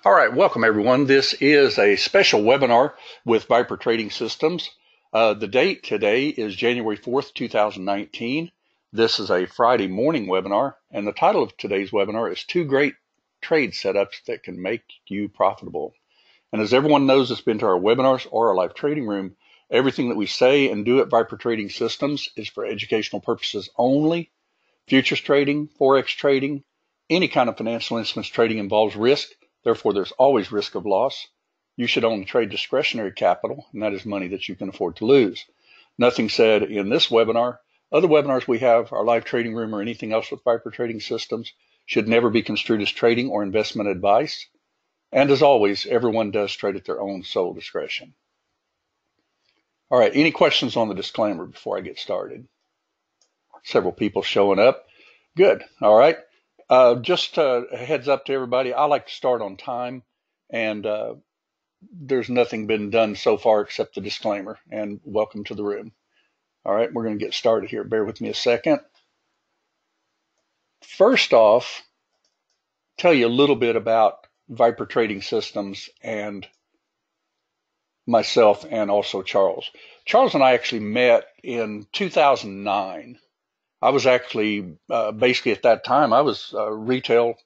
All right, welcome everyone. This is a special webinar with Viper Trading Systems. The date today is January 4th, 2019. This is a Friday morning webinar, and the title of today's webinar is Two Great Trade Setups That Can Make You Profitable. And as everyone knows that's been to our webinars or our live trading room, everything that we say and do at Viper Trading Systems is for educational purposes only. Futures trading, Forex trading, any kind of financial instruments trading involves risk. Therefore, there's always risk of loss. You should only trade discretionary capital, and that is money that you can afford to lose. Nothing said in this webinar. Other webinars we have, our live trading room or anything else with Viper Trading Systems, should never be construed as trading or investment advice. And as always, everyone does trade at their own sole discretion. All right, any questions on the disclaimer before I get started? Several people showing up. Good. All right. Just a heads up to everybody, I like to start on time, and there's nothing been done so far except the disclaimer, and welcome to the room. All right, we're going to get started here. Bear with me a second. First off, tell you a little bit about Viper Trading Systems and myself and also Charles. Charles and I actually met in 2009. I was actually, basically at that time, I was retail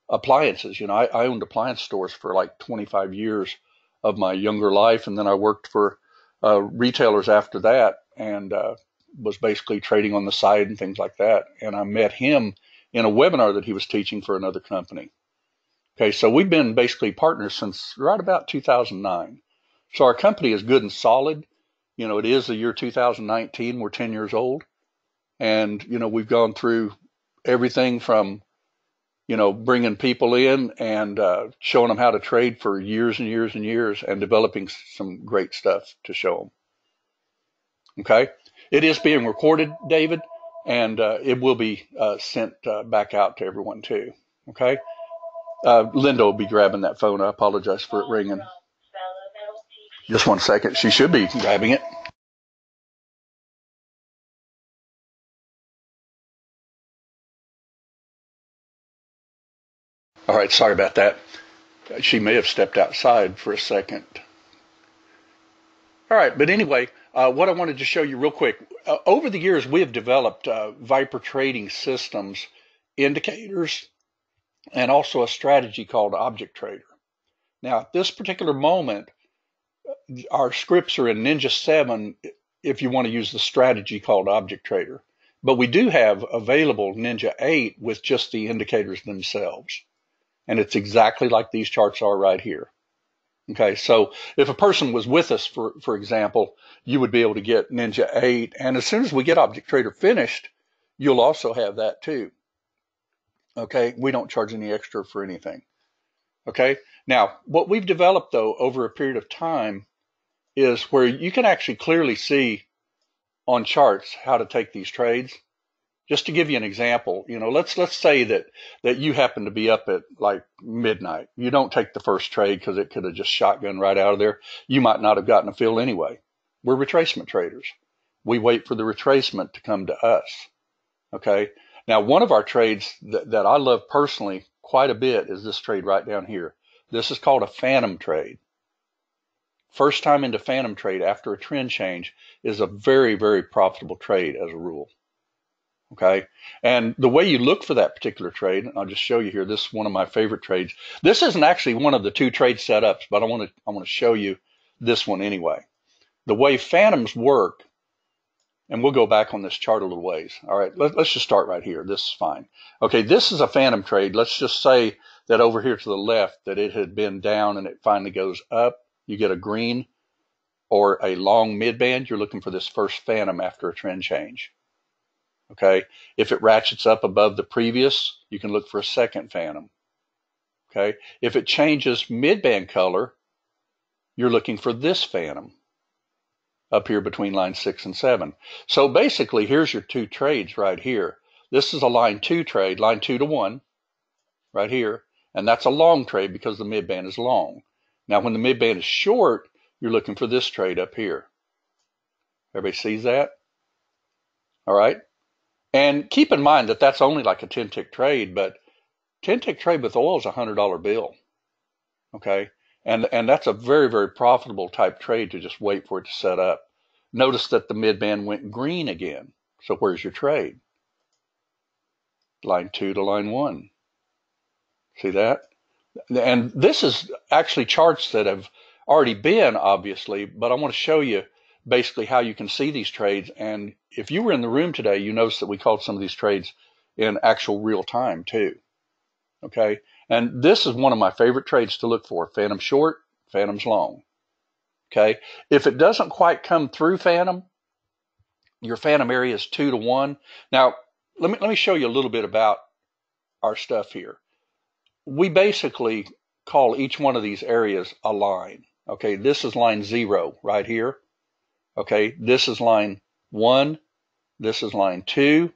appliances. You know, I owned appliance stores for like 25 years of my younger life. And then I worked for retailers after that and was basically trading on the side and things like that. And I met him in a webinar that he was teaching for another company. Okay, so we've been basically partners since right about 2009. So our company is good and solid. You know, it is the year 2019. We're 10 years old. And, you know, we've gone through everything from, you know, bringing people in and showing them how to trade for years and years and years and developing some great stuff to show them. Okay. It is being recorded, David, and it will be sent back out to everyone too. Okay. Linda will be grabbing that phone. I apologize for it ringing. Just one second. She should be grabbing it. All right, sorry about that. She may have stepped outside for a second. All right, but anyway, what I wanted to show you real quick, over the years we have developed Viper Trading Systems indicators and also a strategy called Object Trader. Now, at this particular moment, our scripts are in Ninja 7 if you want to use the strategy called Object Trader. But we do have available Ninja 8 with just the indicators themselves. And it's exactly like these charts are right here. Okay, so if a person was with us, for example, you would be able to get Ninja 8. And as soon as we get Object Trader finished, you'll also have that too. Okay, we don't charge any extra for anything. Okay, now what we've developed though over a period of time is where you can actually clearly see on charts how to take these trades. Just to give you an example, you know, let's say that you happen to be up at like midnight. You don't take the first trade because it could have just shotgun right out of there. You might not have gotten a fill anyway. We're retracement traders. We wait for the retracement to come to us. Okay. Now, one of our trades that I love personally quite a bit is this trade right down here. This is called a phantom trade. First time into phantom trade after a trend change is a very, very profitable trade as a rule. Okay, and the way you look for that particular trade, and I'll just show you here, this is one of my favorite trades. This isn't actually one of the two trade setups, but I want to show you this one anyway. The way phantoms work, and we'll go back on this chart a little ways. All right, let's just start right here. This is fine. Okay, this is a phantom trade. Let's just say that over here to the left that it had been down and it finally goes up. You get a green or a long mid-band. You're looking for this first phantom after a trend change. Okay, if it ratchets up above the previous, you can look for a second phantom. Okay, if it changes mid-band color, you're looking for this phantom up here between line 6 and 7. So basically, here's your two trades right here. This is a line 2 trade, line 2 to 1, right here, and that's a long trade because the mid-band is long. Now, when the mid-band is short, you're looking for this trade up here. Everybody sees that? All right. And keep in mind that that's only like a 10-tick trade, but 10-tick trade with oil is a $100 bill. Okay. And that's a very, very profitable type trade to just wait for it to set up. Notice that the mid-band went green again. So where's your trade? Line 2 to line 1. See that? And this is actually charts that have already been, obviously, but I want to show you basically how you can see these trades. And if you were in the room today, you notice that we called some of these trades in actual real time too. Okay. And this is one of my favorite trades to look for. Phantom short, phantoms long. Okay. If it doesn't quite come through phantom, your phantom area is 2 to 1. Now, let me show you a little bit about our stuff here. We basically call each one of these areas a line. Okay, this is line 0 right here. Okay, this is line 1. This is line 2.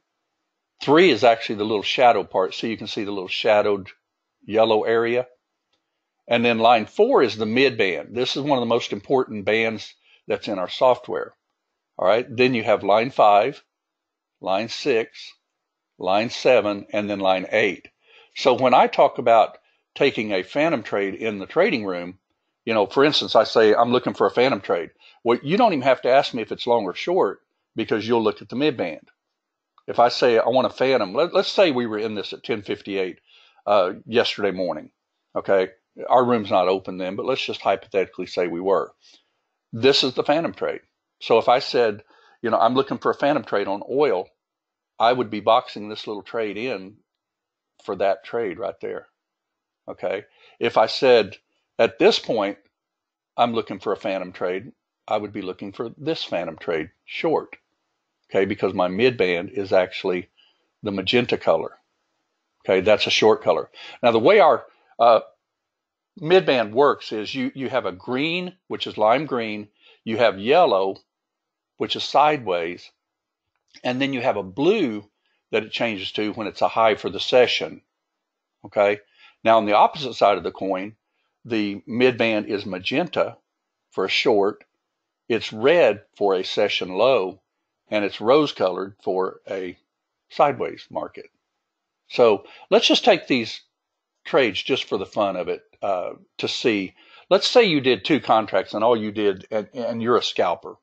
3 is actually the little shadow part, so you can see the little shadowed yellow area. And then line 4 is the mid band. This is one of the most important bands that's in our software. All right, then you have line 5, line 6, line 7, and then line 8. So when I talk about taking a phantom trade in the trading room, you know, for instance, I say I'm looking for a phantom trade. Well, you don't even have to ask me if it's long or short because you'll look at the mid band. If I say I want a phantom, let's say we were in this at 10:58 yesterday morning. Okay, our room's not open then, but let's just hypothetically say we were. This is the phantom trade. So if I said, you know, I'm looking for a phantom trade on oil, I would be boxing this little trade in for that trade right there. Okay. If I said at this point, I'm looking for a phantom trade, I would be looking for this phantom trade short. Okay. Because my mid band is actually the magenta color. Okay. That's a short color. Now, the way our mid band works is you have a green, which is lime green. You have yellow, which is sideways. And then you have a blue that it changes to when it's a high for the session. Okay. Now on the opposite side of the coin, the mid band is magenta for a short, it's red for a session low, and it's rose colored for a sideways market. So let's just take these trades just for the fun of it to see. Let's say you did 2 contracts and all you did, and you're a scalper.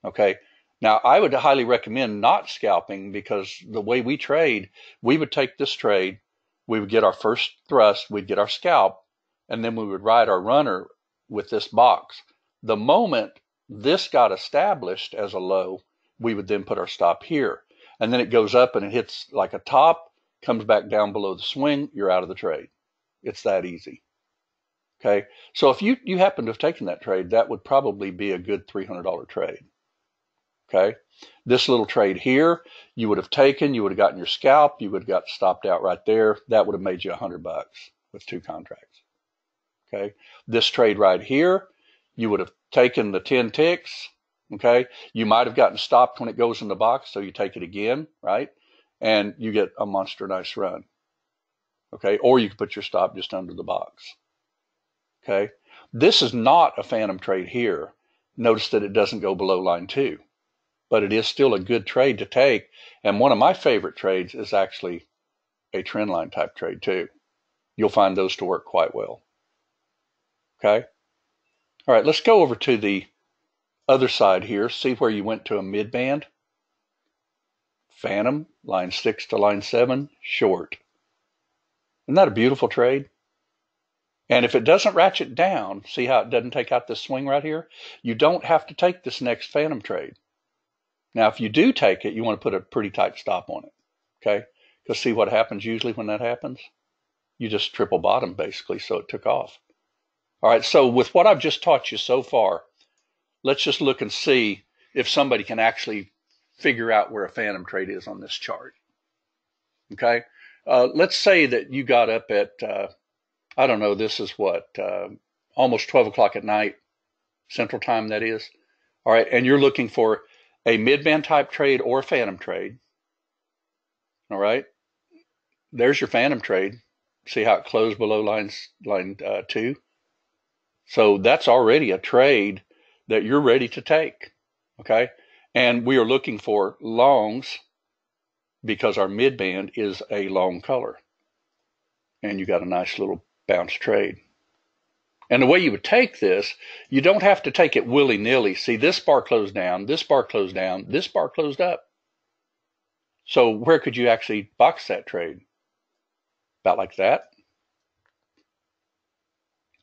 Okay. Now, I would highly recommend not scalping because the way we trade, we would take this trade, we would get our first thrust, we'd get our scalp, and then we would ride our runner with this box. The moment this got established as a low, we would then put our stop here. And then it goes up and it hits like a top, comes back down below the swing, you're out of the trade. It's that easy. Okay. So if you happen to have taken that trade, that would probably be a good $300 trade. Okay. This little trade here, you would have taken, you would have gotten your scalp, you would have got stopped out right there. That would have made you $100 with 2 contracts. Okay. This trade right here, you would have taken the 10 ticks. Okay. You might have gotten stopped when it goes in the box. So you take it again, right? And you get a monster nice run. Okay. Or you can put your stop just under the box. Okay. This is not a phantom trade here. Notice that it doesn't go below line 2. But it is still a good trade to take. And one of my favorite trades is actually a trend line type trade too. You'll find those to work quite well. Okay. All right. Let's go over to the other side here. See where you went to a mid band. Phantom, line 6 to line 7, short. Isn't that a beautiful trade? And if it doesn't ratchet down, see how it doesn't take out this swing right here? You don't have to take this next phantom trade. Now, if you do take it, you want to put a pretty tight stop on it, okay? Because see what happens usually when that happens? You just triple bottom, basically, so it took off. All right, so with what I've just taught you so far, let's just look and see if somebody can actually figure out where a phantom trade is on this chart, okay? Let's say that you got up at, I don't know, this is what, almost 12 o'clock at night, Central Time that is. All right, and you're looking for a mid-band type trade or a phantom trade. All right. There's your phantom trade. See how it closed below line 2? So that's already a trade that you're ready to take. Okay. And we are looking for longs because our mid-band is a long color. And you got a nice little bounce trade. And the way you would take this, you don't have to take it willy-nilly. See, this bar closed down, this bar closed down, this bar closed up. So where could you actually box that trade? About like that.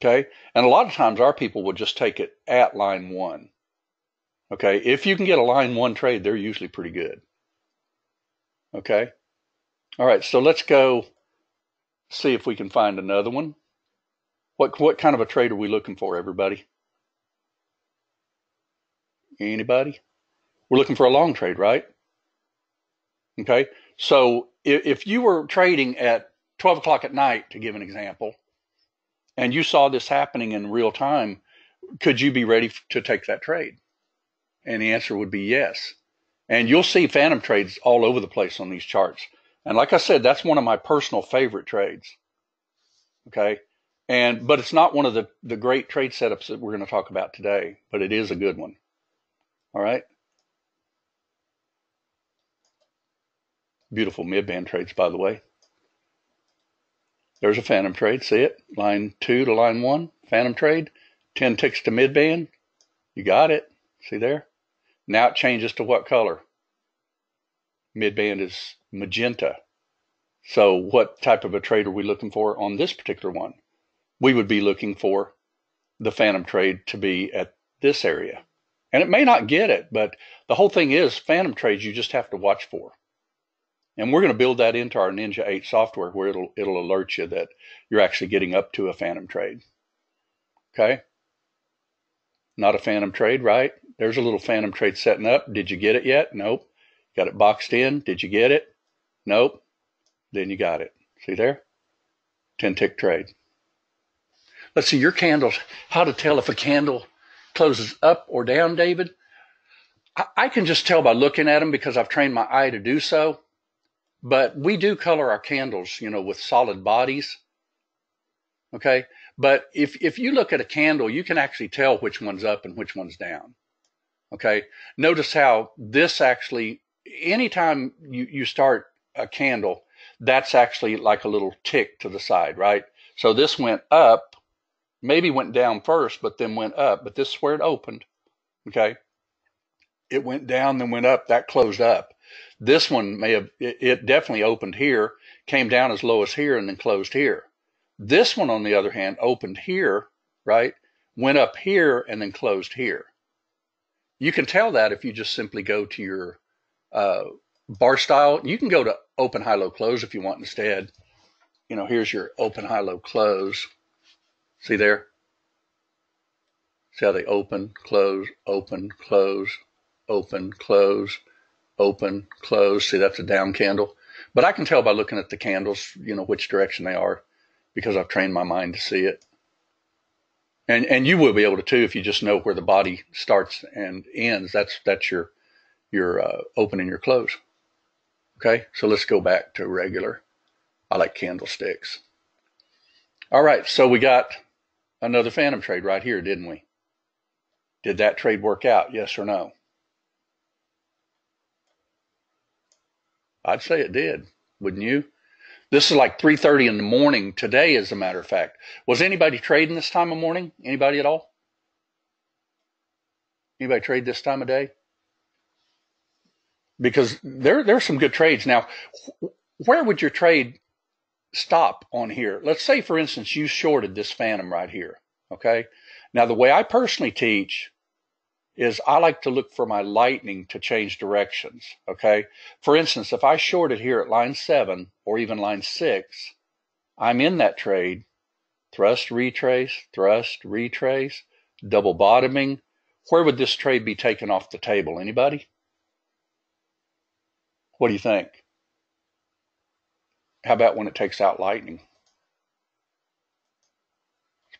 Okay. And a lot of times our people will just take it at line 1. Okay. If you can get a line 1 trade, they're usually pretty good. Okay. All right. So let's go see if we can find another one. What kind of a trade are we looking for, everybody? Anybody? We're looking for a long trade, right? Okay. So if you were trading at 12 o'clock at night, to give an example, and you saw this happening in real time, could you be ready to take that trade? And the answer would be yes. And you'll see phantom trades all over the place on these charts. And like I said, that's one of my personal favorite trades. Okay. But it's not one of the great trade setups that we're going to talk about today, but it is a good one. All right. Beautiful mid-band trades, by the way. There's a phantom trade. See it? Line 2 to line 1, phantom trade. 10 ticks to mid-band. You got it. See there? Now it changes to what color? Mid-band is magenta. So what type of a trade are we looking for on this particular one? We would be looking for the phantom trade to be at this area. And it may not get it, but the whole thing is phantom trades you just have to watch for. And we're going to build that into our Ninja 8 software where it'll alert you that you're actually getting up to a phantom trade. Okay? Not a phantom trade, right? There's a little phantom trade setting up. Did you get it yet? Nope. Got it boxed in. Did you get it? Nope. Then you got it. See there? 10 tick trade. Let's see your candles. How to tell if a candle closes up or down, David? I can just tell by looking at them because I've trained my eye to do so. But we do color our candles, with solid bodies. Okay. But if you look at a candle, you can actually tell which one's up and which one's down. Okay. Notice how this actually, anytime you start a candle, that's actually like a little tick to the side, right? So this went up, maybe went down first, but then went up. But this is where it opened. Okay. It went down, then went up. That closed up. This one it definitely opened here, came down as low as here, and then closed here. This one, on the other hand, opened here, right? Went up here and then closed here. You can tell that if you just simply go to your bar style. You can go to open, high, low, close if you want instead. Here's your open, high, low, close. See there? See how they open, close, open, close, open, close, open, close. See, that's a down candle. But I can tell by looking at the candles, which direction they are because I've trained my mind to see it. And you will be able to too if you just know where the body starts and ends. That's your open and your close. Okay, so let's go back to regular. I like candlesticks. All right, so we got another phantom trade right here, didn't we? Did that trade work out? Yes or no? I'd say it did, wouldn't you? This is like 3:30 in the morning today, as a matter of fact. Was anybody trading this time of morning? Anybody at all? Anybody trade this time of day? Because there's some good trades. Now, where would your trade stop on here? Let's say, for instance, you shorted this phantom right here, okay? Now, the way I personally teach is I like to look for my lightning to change directions, okay? For instance, if I shorted here at line 7 or even line 6, I'm in that trade, thrust, retrace, double bottoming. Where would this trade be taken off the table? Anybody? What do you think? How about when it takes out lightning?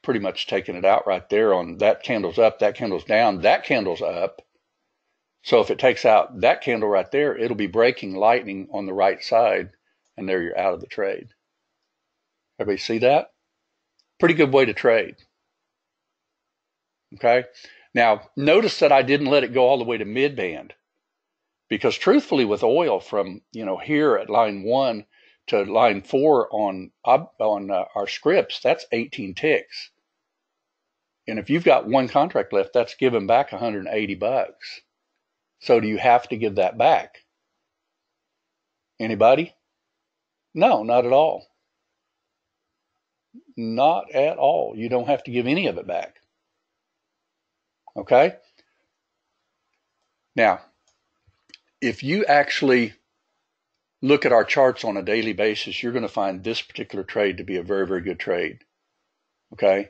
Pretty much taking it out right there on that candle's up, that candle's down, that candle's up. So if it takes out that candle right there, it'll be breaking lightning on the right side, and there you're out of the trade. Everybody see that? Pretty good way to trade. Okay? Now, notice that I didn't let it go all the way to mid-band, because truthfully with oil from, here at line 1 to line 4 on our scripts, that's 18 ticks. And if you've got one contract left, that's giving back 180 bucks. So do you have to give that back? Anybody? No, not at all. Not at all. You don't have to give any of it back. Okay? Now, if you actually look at our charts on a daily basis, you're going to find this particular trade to be a very, very good trade. Okay?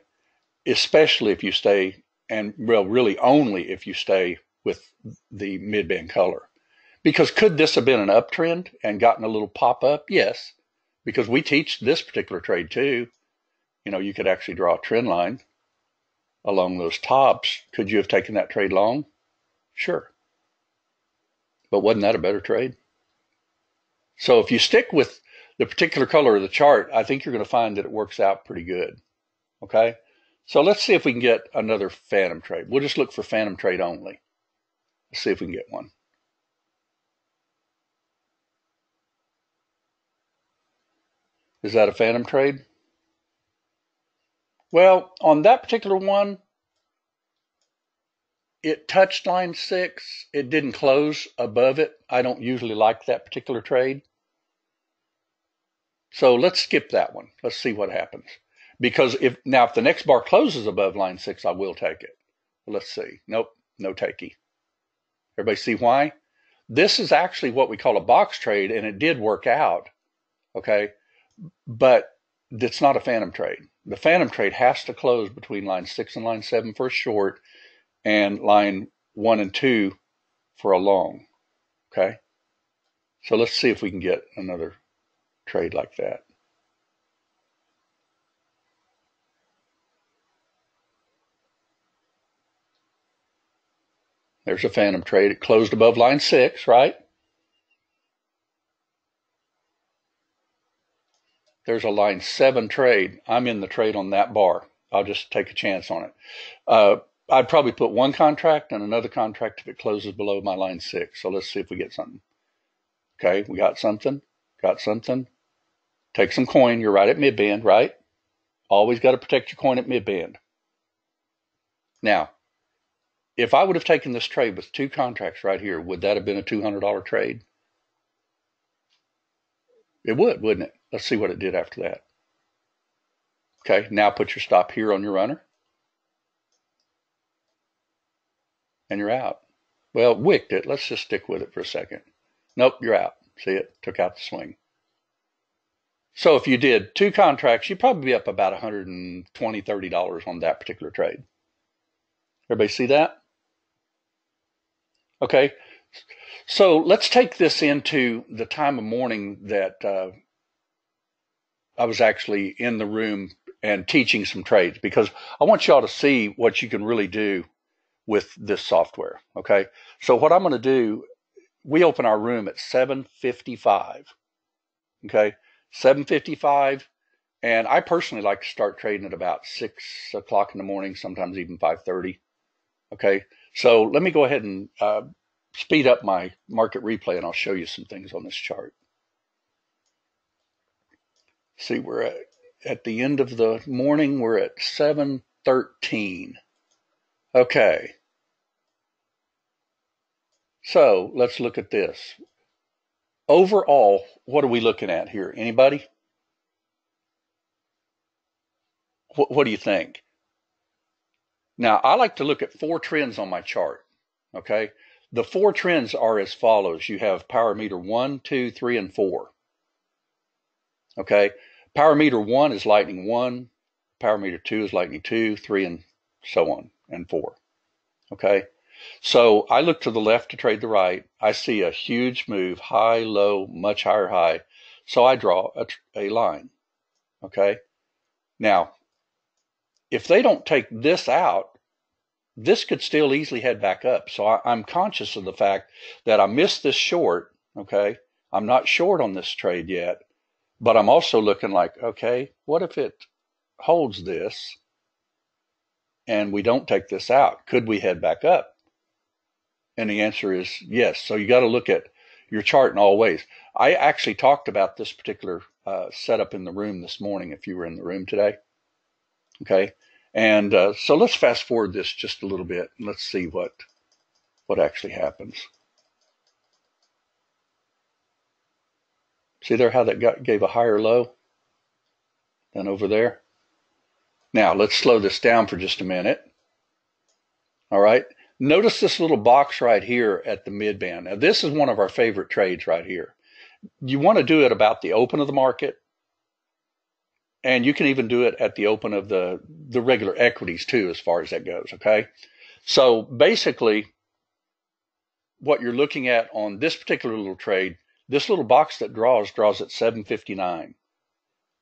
Especially if you stay, and well, really only if you stay with the mid-band color. Because could this have been an uptrend and gotten a little pop up? Yes, because we teach this particular trade too. You know, you could actually draw a trend line along those tops. Could you have taken that trade long? Sure. But wasn't that a better trade? So if you stick with the particular color of the chart, I think you're going to find that it works out pretty good. Okay? So let's see if we can get another phantom trade. We'll just look for phantom trade only. Let's see if we can get one. Is that a phantom trade? Well, on that particular one, it touched line 6. It didn't close above it. I don't usually like that particular trade. So let's skip that one. Let's see what happens. Because if the next bar closes above line 6, I will take it. Let's see. Nope, no takey. Everybody see why? This is actually what we call a box trade, and it did work out. Okay? But it's not a phantom trade. The phantom trade has to close between line 6 and line 7 for a short, and line 1 and 2 for a long. Okay? So let's see if we can get another trade like that. There's a phantom trade. It closed above line 6, right? There's a line 7 trade. I'm in the trade on that bar. I'll just take a chance on it. I'd probably put one contract and another contract if it closes below my line 6. So let's see if we get something. Okay, we got something. Got something. Take some coin. You're right at mid-band, right? Always got to protect your coin at mid-band. Now, if I would have taken this trade with 2 contracts right here, would that have been a $200 trade? It would, wouldn't it? Let's see what it did after that. Okay, now put your stop here on your runner. And you're out. Well, wicked it. Let's just stick with it for a second. Nope, you're out. See it? Took out the swing. So if you did 2 contracts, you'd probably be up about $120, $30 on that particular trade. Everybody see that? Okay, so let's take this into the time of morning that I was actually in the room and teaching some trades, because I want y'all to see what you can really do with this software. Okay, so what I'm going to do, we open our room at 7:55. Okay, 7:55, and I personally like to start trading at about 6 o'clock in the morning, sometimes even 5:30. Okay, so let me go ahead and speed up my market replay, and I'll show you some things on this chart. See, we're at the end of the morning, we're at 7:13. Okay. So let's look at this. Overall, what are we looking at here? Anybody? What do you think? Now, I like to look at 4 trends on my chart. Okay. The 4 trends are as follows. You have power meter 1, 2, 3, and 4. Okay. Power meter 1 is lightning 1. Power meter 2 is lightning 2, 3, and so on, and 4. Okay. So I look to the left to trade the right. I see a huge move, high, low, much higher high. So I draw a line. Okay. Now, if they don't take this out, this could still easily head back up. So I'm conscious of the fact that I missed this short. Okay. I'm not short on this trade yet, but I'm also looking like, okay, what if it holds this and we don't take this out? Could we head back up? And the answer is yes. So you got to look at your chart in all ways. I actually talked about this particular setup in the room this morning, if you were in the room today. Okay. And so let's fast forward this just a little bit and let's see what actually happens. See there how that gave a higher low than over there? Now let's slow this down for just a minute. All right. Notice this little box right here at the mid-band. Now this is one of our favorite trades right here. You want to do it about the open of the market, and you can even do it at the open of the regular equities too, as far as that goes, okay? So basically, what you're looking at on this particular little trade, this little box that draws at 759.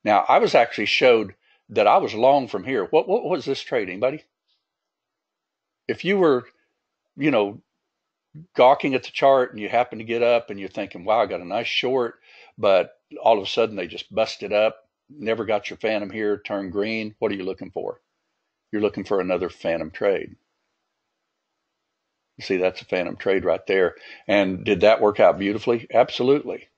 Now, I was actually showed that I was long from here. What was this trade, anybody? If you were, you know, gawking at the chart and you happen to get up and you're thinking, wow, I got a nice short, but all of a sudden they just busted up, never got your phantom here, turned green. What are you looking for? You're looking for another phantom trade. You see, that's a phantom trade right there. And did that work out beautifully? Absolutely.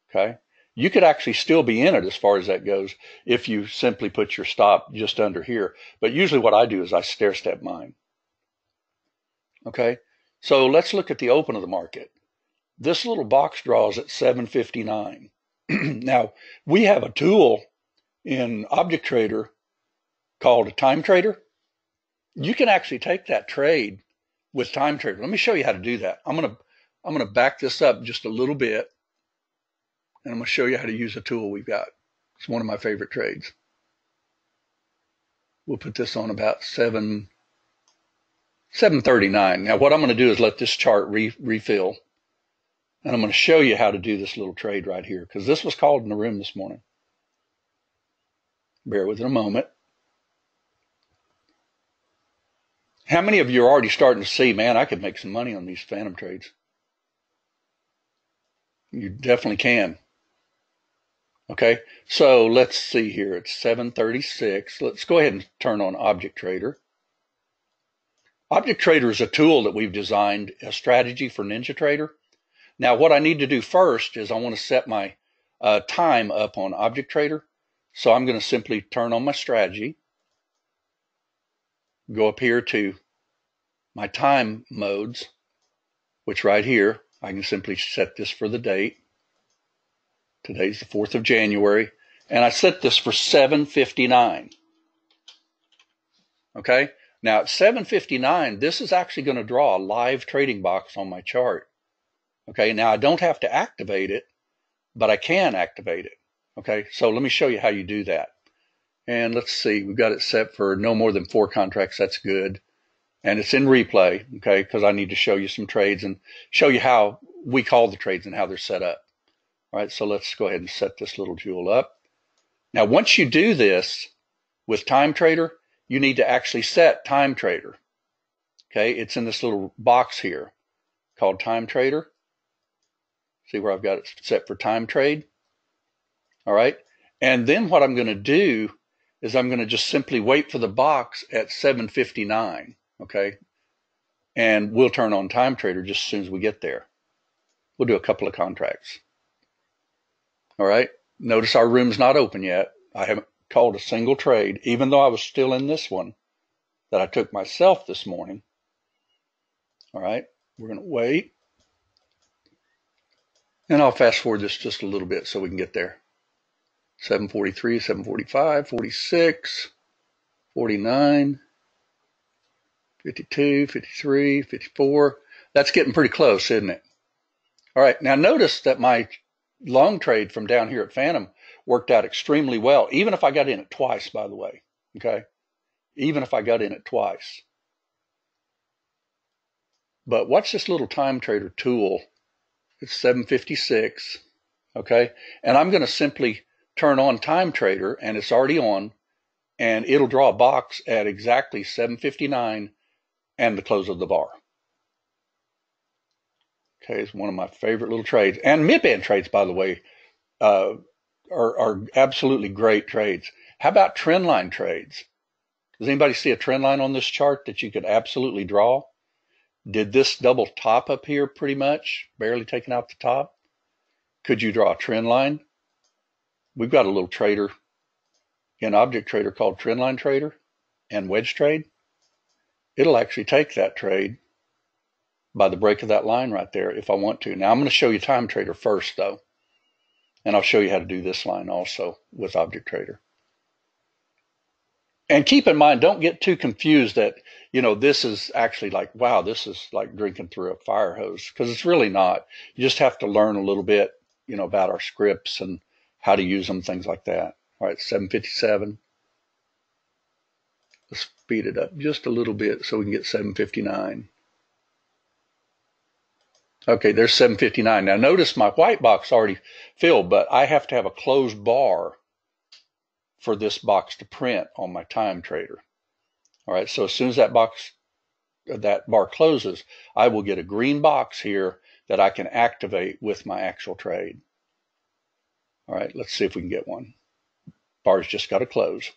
Okay. You could actually still be in it as far as that goes if you simply put your stop just under here. But usually what I do is I stair step mine. Okay. So let's look at the open of the market. This little box draws at 759. Now, we have a tool in Object Trader called a time trader. You can actually take that trade with time trader. Let me show you how to do that. I'm gonna back this up just a little bit, and I'm gonna show you how to use a tool we've got. It's one of my favorite trades. We'll put this on about 739. Now what I'm gonna do is let this chart refill, and I'm gonna show you how to do this little trade right here, because this was called in the room this morning. Bear with it a moment. How many of you are already starting to see, man, I could make some money on these phantom trades? You definitely can. Okay, so let's see here. It's 736. Let's go ahead and turn on Object Trader. Object Trader is a tool that we've designed, a strategy for NinjaTrader. Now, what I need to do first is I want to set my time up on Object Trader. So I'm going to simply turn on my strategy, go up here to my time modes, which right here, I can simply set this for the date. Today's the 4th of January, and I set this for 7:59. Okay, now at 7:59, this is actually going to draw a live trading box on my chart. Okay, now I don't have to activate it, but I can activate it. Okay, so let me show you how you do that. And let's see, we've got it set for no more than 4 contracts. That's good. And it's in replay, okay, because I need to show you some trades and show you how we call the trades and how they're set up. All right, so let's go ahead and set this little jewel up. Now, once you do this with Time Trader, you need to actually set Time Trader. Okay, it's in this little box here called Time Trader. See where I've got it set for Time Trade? All right, and then what I'm going to do is I'm going to just simply wait for the box at 7:59, okay? And we'll turn on Time Trader just as soon as we get there. We'll do a couple of contracts. All right, notice our room's not open yet. I haven't called a single trade, even though I was still in this one that I took myself this morning. All right, we're going to wait. And I'll fast forward this just a little bit so we can get there. 743, 745, 46, 49, 52, 53, 54. That's getting pretty close, isn't it? All right, now notice that my long trade from down here at Phantom worked out extremely well, even if I got in it twice, by the way, okay? Even if I got in it twice. But watch this little Time Trader tool. It's 756, okay? And I'm going to simply turn on Time Trader, and it's already on, and it'll draw a box at exactly 7:59 and the close of the bar. Okay, it's one of my favorite little trades. And mid-band trades, by the way, are absolutely great trades. How about trend line trades? Does anybody see a trend line on this chart that you could absolutely draw? Did this double top up here pretty much, barely taking out the top? Could you draw a trend line? We've got a little trader in Object Trader called Trendline Trader. and wedge trade, it'll actually take that trade by the break of that line right there if I want to. Now I'm going to show you Time Trader first though, and I'll show you how to do this line also with Object Trader. And keep in mind, don't get too confused that, this is actually like, wow, this is like drinking through a fire hose, because it's really not. You just have to learn a little bit, about our scripts and how to use them, things like that. All right, 757. Let's speed it up just a little bit so we can get 759. Okay, there's 759. Now notice my white box already filled, but I have to have a closed bar for this box to print on my Time Trader. All right, so as soon as that bar closes, I will get a green box here that I can activate with my actual trade. All right, let's see if we can get one. Bar's just got to close.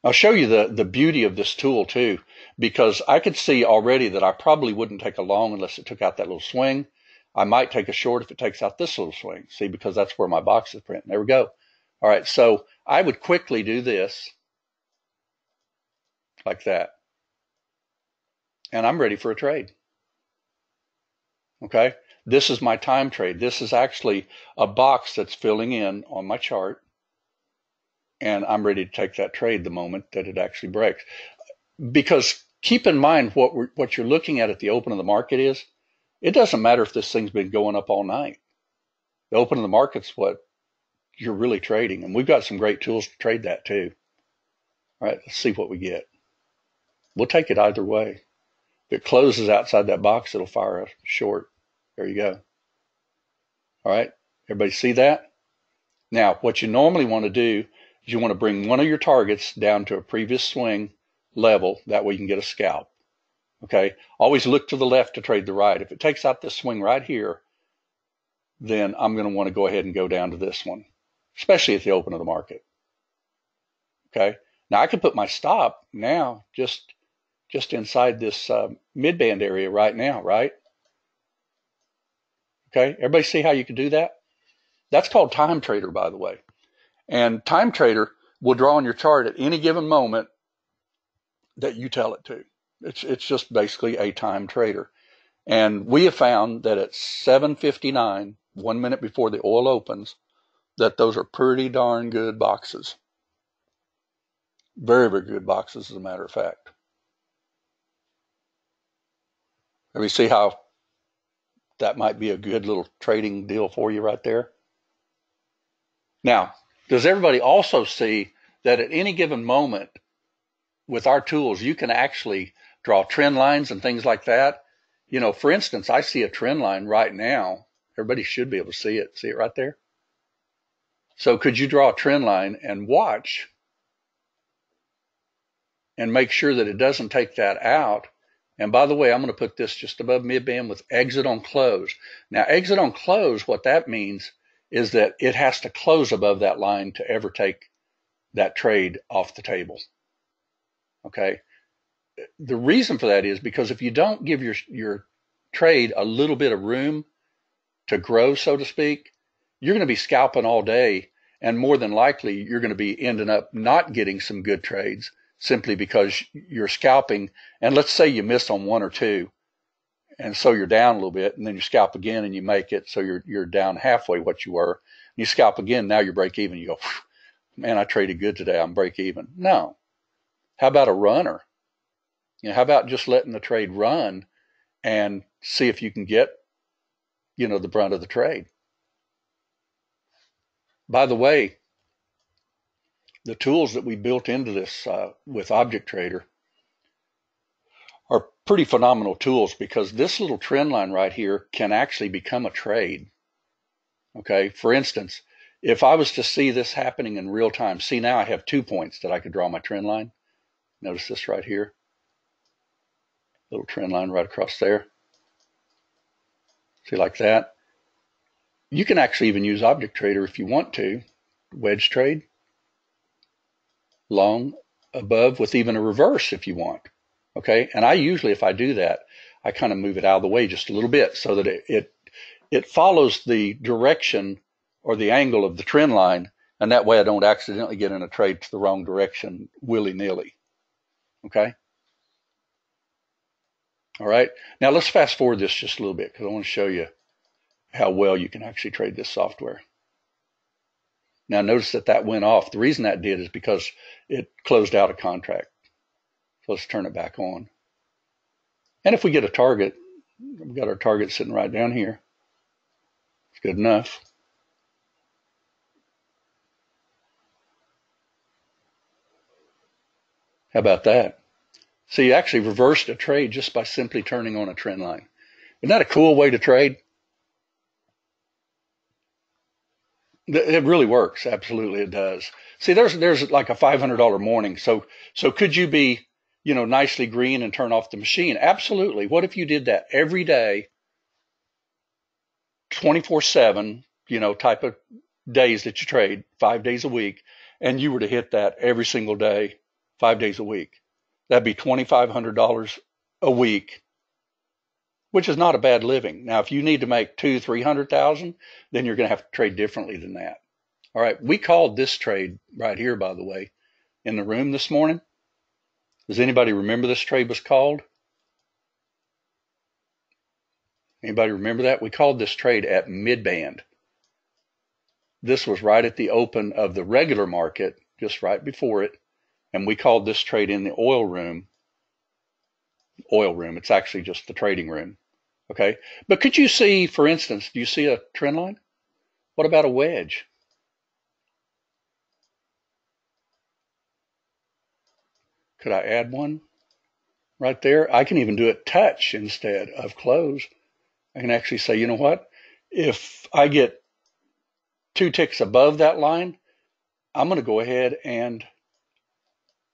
I'll show you the beauty of this tool too, because I could see already that I probably wouldn't take a long unless it took out that little swing. I might take a short if it takes out this little swing. See, because that's where my box is printing. There we go. All right, so I would quickly do this like that. And I'm ready for a trade. Okay, this is my time trade. This is actually a box that's filling in on my chart. And I'm ready to take that trade the moment that it actually breaks. Because keep in mind what you're looking at the open of the market is, it doesn't matter if this thing's been going up all night. The open of the market's what you're really trading. And we've got some great tools to trade that too. All right, let's see what we get. We'll take it either way. If it closes outside that box, it'll fire a short. There you go. All right, everybody see that? Now, what you normally want to do is you want to bring one of your targets down to a previous swing level. That way you can get a scalp. Okay, always look to the left to trade the right. If it takes out this swing right here, then I'm going to want to go ahead and go down to this one, especially at the open of the market. Okay, now I can put my stop now just inside this mid-band area right now, right? Okay, everybody see how you can do that? That's called Time Trader, by the way. And Time Trader will draw on your chart at any given moment that you tell it to. It's just basically a time trader. And we have found that at 7:59, 1 minute before the oil opens, that those are pretty darn good boxes. Very, very good boxes, as a matter of fact. Let me see how that might be a good little trading deal for you right there. Now, does everybody also see that at any given moment with our tools, you can actually draw trend lines and things like that? For instance, I see a trend line right now. Everybody should be able to see it. See it right there? So could you draw a trend line and watch and make sure that it doesn't take that out? And by the way, I'm going to put this just above mid-band with exit on close. Now, exit on close, what that means is that it has to close above that line to ever take that trade off the table. Okay? The reason for that is because if you don't give your trade a little bit of room to grow, so to speak, you're going to be scalping all day, and more than likely you're going to be ending up not getting some good trades simply because you're scalping. And let's say you miss on one or two, and so you're down a little bit, and then you scalp again and you make it, so you're down halfway what you were. You scalp again, now you're break even. You go, man, I traded good today, I'm break even. No. How about a runner? How about just letting the trade run and see if you can get, the brunt of the trade? By the way, the tools that we built into this with Object Trader are pretty phenomenal tools, because this little trend line right here can actually become a trade. Okay, for instance, if I was to see this happening in real time, see, now I have 2 points that I could draw my trend line. Notice this right here. Little trend line right across there. See, like that. You can actually even use Object Trader if you want to. Wedge trade. Long, above, with even a reverse if you want. Okay, and I usually, if I do that, I kind of move it out of the way just a little bit so that it follows the direction or the angle of the trend line, And that way I don't accidentally get in a trade to the wrong direction willy-nilly. Okay? All right. Now let's fast forward this just a little bit because I want to show you how well you can actually trade this software. Now notice that that went off. The reason that did is because it closed out a contract. So let's turn it back on. And if we get a target, we've got our target sitting right down here. It's good enough. How about that? So you actually reversed a trade just by simply turning on a trend line. Isn't that a cool way to trade? It really works. Absolutely, it does. See, there's like a $500 morning. So could you be, nicely green and turn off the machine? Absolutely. What if you did that every day, 24/7, type of days that you trade, 5 days a week, and you were to hit that every single day, 5 days a week? That'd be $2,500 a week, which is not a bad living. Now, if you need to make 200,000-300,000, then you're going to have to trade differently than that. All right. We called this trade right here, by the way, in the room this morning. Does anybody remember this trade was called? Anybody remember that? We called this trade at mid-band. This was right at the open of the regular market, just right before it. And we called this trade in the oil room. It's actually just the trading room. Okay. But could you see, for instance, do you see a trend line? What about a wedge? Could I add one right there? I can even do it touch instead of close. I can actually say, you know what? If I get 2 ticks above that line, I'm going to go ahead and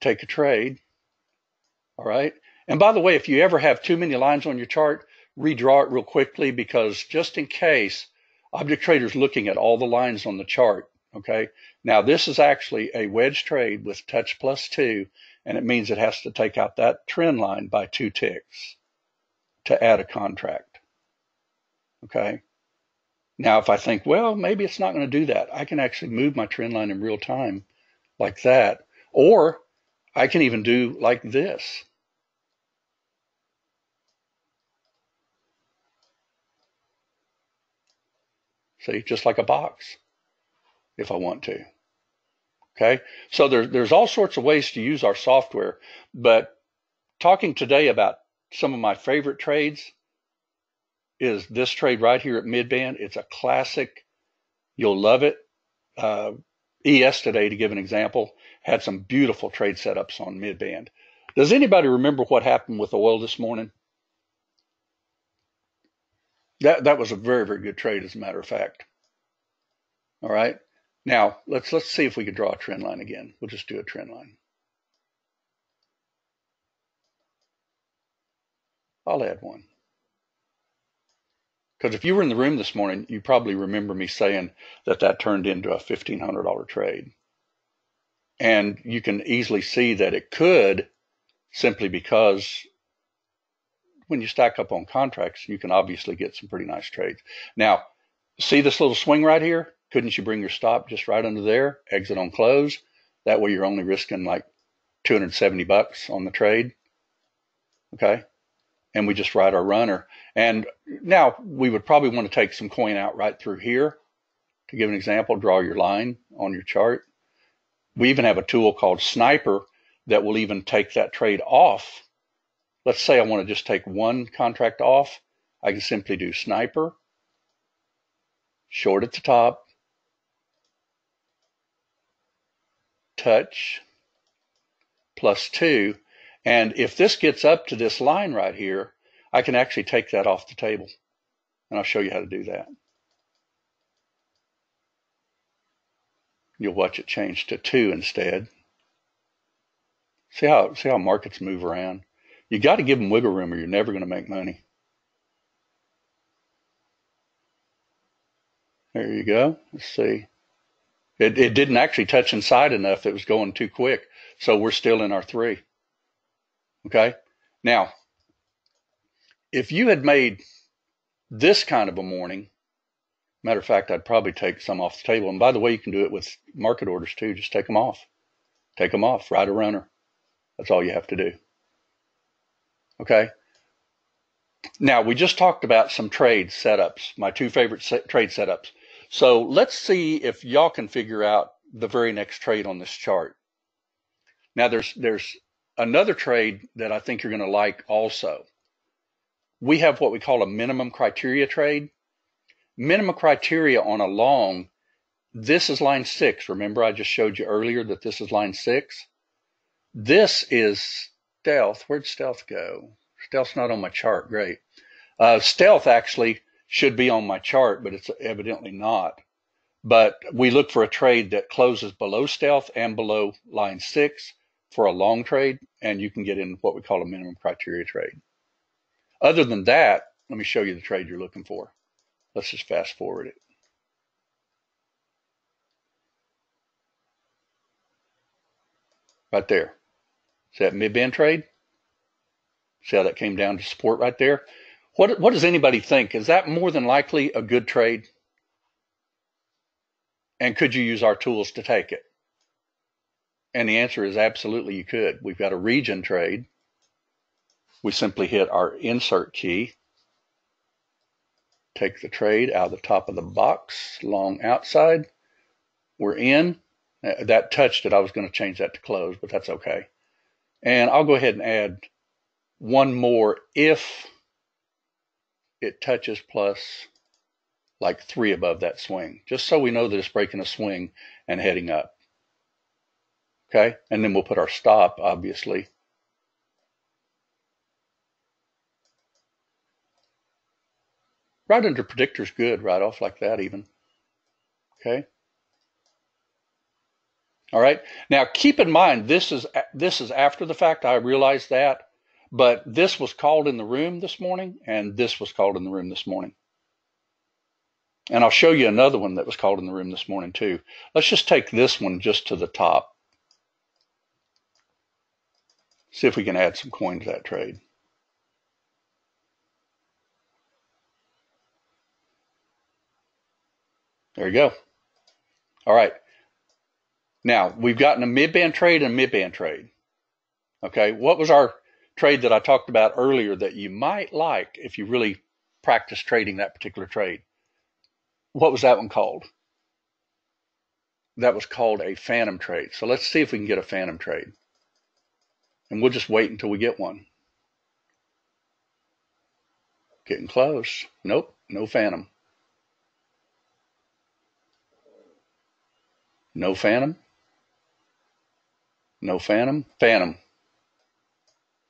take a trade. All right. And by the way, if you ever have too many lines on your chart, redraw it real quickly, because just in case, Object Trader's looking at all the lines on the chart. Okay. Now this is actually a wedge trade with touch +2, and it means it has to take out that trend line by 2 ticks to add a contract. Okay. Now, if I think, well, maybe it's not going to do that, I can actually move my trend line in real time like that. Or I can even do like this. See, just like a box, if I want to. Okay. So there's all sorts of ways to use our software, but talking today about some of my favorite trades is this trade right here at mid-band. It's a classic. You'll love it. ES today, to give an example, had some beautiful trade setups on mid-band. Does anybody remember what happened with oil this morning? That was a very, very good trade, as a matter of fact. All right. Now let's see if we can draw a trend line again. We'll just do a trend line. I'll add one. Because if you were in the room this morning, you probably remember me saying that turned into a $1,500 trade. And you can easily see that it could, simply because when you stack up on contracts, you can obviously get some pretty nice trades. Now, see this little swing right here? Couldn't you bring your stop just right under there, exit on close? That way you're only risking like $270 on the trade. Okay. And we just ride our runner. And now we would probably want to take some coin out right through here. To give an example, draw your line on your chart. We even have a tool called Sniper that will even take that trade off. Let's say I want to just take one contract off. I can simply do Sniper, short at the top, touch, +2. And if this gets up to this line right here, I can actually take that off the table. And I'll show you how to do that. You'll watch it change to 2 instead. See how markets move around? You got to give them wiggle room or you're never going to make money. There you go. Let's see. It didn't actually touch inside enough. It was going too quick. So we're still in our 3. Okay. Now, if you had made this kind of a morning, Matter of fact, I'd probably take some off the table. And by the way, you can do it with market orders too. Just take them off. Take them off. Ride a runner. That's all you have to do. Okay. Now, we just talked about some trade setups, my two favorite trade setups. So let's see if y'all can figure out the very next trade on this chart. Now, there's another trade that I think you're going to like also. We have what we call a minimum criteria trade. Minimum criteria on a long, this is line 6. Remember, I just showed you earlier that this is line 6. This is stealth. Where'd stealth go? Stealth's not on my chart. Great. Stealth actually should be on my chart, but it's evidently not. But we look for a trade that closes below stealth and below line 6 for a long trade, and you can get in what we call a minimum criteria trade. Other than that, let me show you the trade you're looking for. Let's just fast forward it. Right there. See that mid-band trade? See how that came down to support right there? What does anybody think? Is that more than likely a good trade? And could you use our tools to take it? And the answer is absolutely you could. We've got a region trade. We simply hit our insert key, take the trade out of the top of the box, long outside. We're in. That touched it. I was going to change that to close, but that's okay. And I'll go ahead and add one more if it touches plus like 3 above that swing, just so we know that it's breaking a swing and heading up. Okay, and then we'll put our stop, obviously. Right under predictor's good, right off like that even. Okay. All right. Now keep in mind this is after the fact. I realize that, but this was called in the room this morning, and this was called in the room this morning. And I'll show you another one that was called in the room this morning too. Let's just take this one just to the top. See if we can add some coin to that trade. There you go. All right. Now, we've gotten a mid-band trade and a mid-band trade. Okay, what was our trade that I talked about earlier that you might like if you really practice trading that particular trade? What was that one called? That was called a phantom trade. So let's see if we can get a phantom trade. And we'll just wait until we get one. Getting close. Nope, no phantom. No phantom. No phantom. Phantom.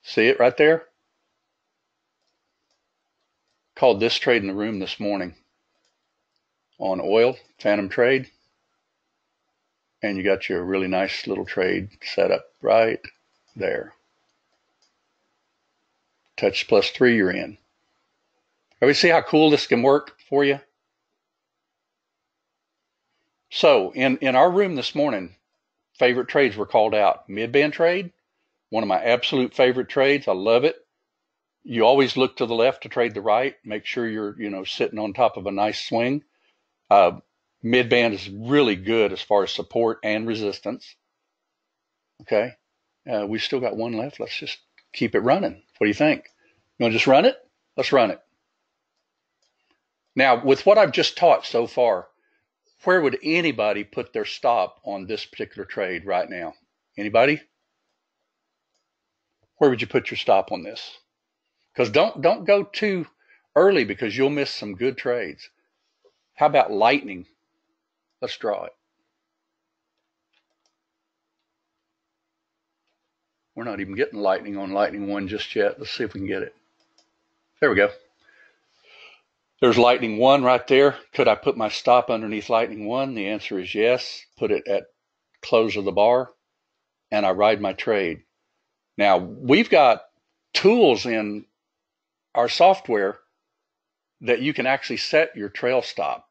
See it right there? Called this trade in the room this morning on oil, phantom trade. And you got your really nice little trade set up right there. Touch plus 3, you're in. Everybody see how cool this can work for you? So in our room this morning, favorite trades were called out. Mid-band trade, one of my absolute favorite trades. I love it. You always look to the left to trade the right. Make sure you're sitting on top of a nice swing. Mid-band is really good as far as support and resistance. Okay, we've still got one left. Let's just keep it running. What do you think? You want to just run it? Let's run it. Now, with what I've just taught so far, where would anybody put their stop on this particular trade right now? Anybody? Where would you put your stop on this? Because don't go too early because you'll miss some good trades. How about lightning? Let's draw it. We're not even getting lightning on lightning 1 just yet. Let's see if we can get it. There we go. There's lightning 1 right there. Could I put my stop underneath lightning 1? The answer is yes. Put it at close of the bar, and I ride my trade. Now, we've got tools in our software that you can actually set your trail stop,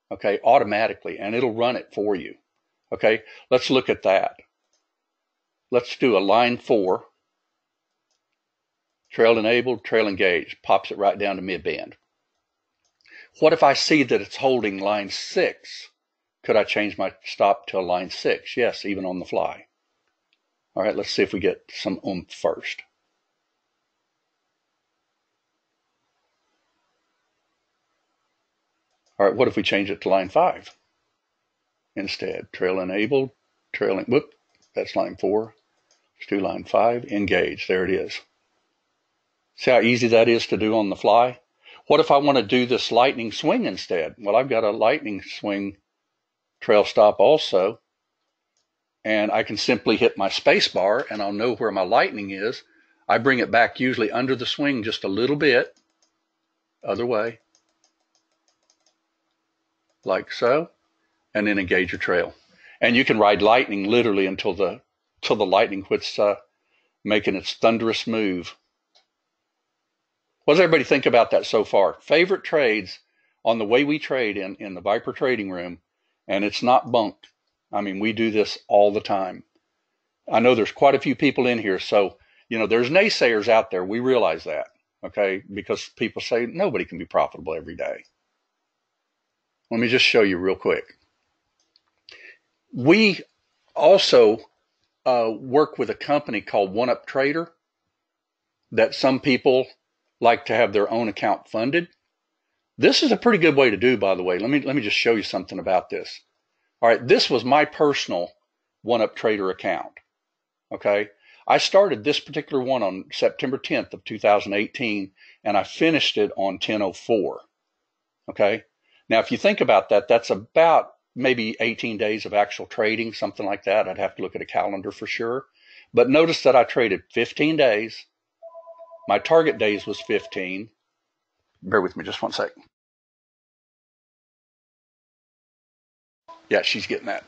okay, automatically, and it'll run it for you. Okay, let's look at that. Let's do a line 4, trail enabled, trail engaged, pops it right down to mid-band. What if I see that it's holding line 6? Could I change my stop to line 6? Yes, even on the fly. All right, let's see if we get some oomph first. All right, what if we change it to line 5 instead? Trail enabled, trailing, whoop, that's line 4. Let's do line 5, engage, there it is. See how easy that is to do on the fly? What if I want to do this lightning swing instead? Well, I've got a lightning swing trail stop also, and I can simply hit my space bar and I'll know where my lightning is. I bring it back usually under the swing just a little bit, other way, like so, and then engage your trail. And you can ride lightning literally until the lightning quits making its thunderous move. What does everybody think about that so far? Favorite trades on the way we trade in the Viper trading room, and it's not bunk. I mean, we do this all the time. I know there's quite a few people in here, so, you know, there's naysayers out there. We realize that, okay, because people say nobody can be profitable every day. Let me just show you real quick. We also work with a company called One Up Trader that some people like to have their own account funded. This is a pretty good way to do, by the way. Let me just show you something about this. All right, this was my personal One Up Trader account. Okay, I started this particular one on September 10th of 2018, and I finished it on 10/04. Okay, now if you think about that, that's about maybe 18 days of actual trading, something like that. I'd have to look at a calendar for sure. But notice that I traded 15 days. My target days was 15. Bear with me just one second. Yeah, she's getting that.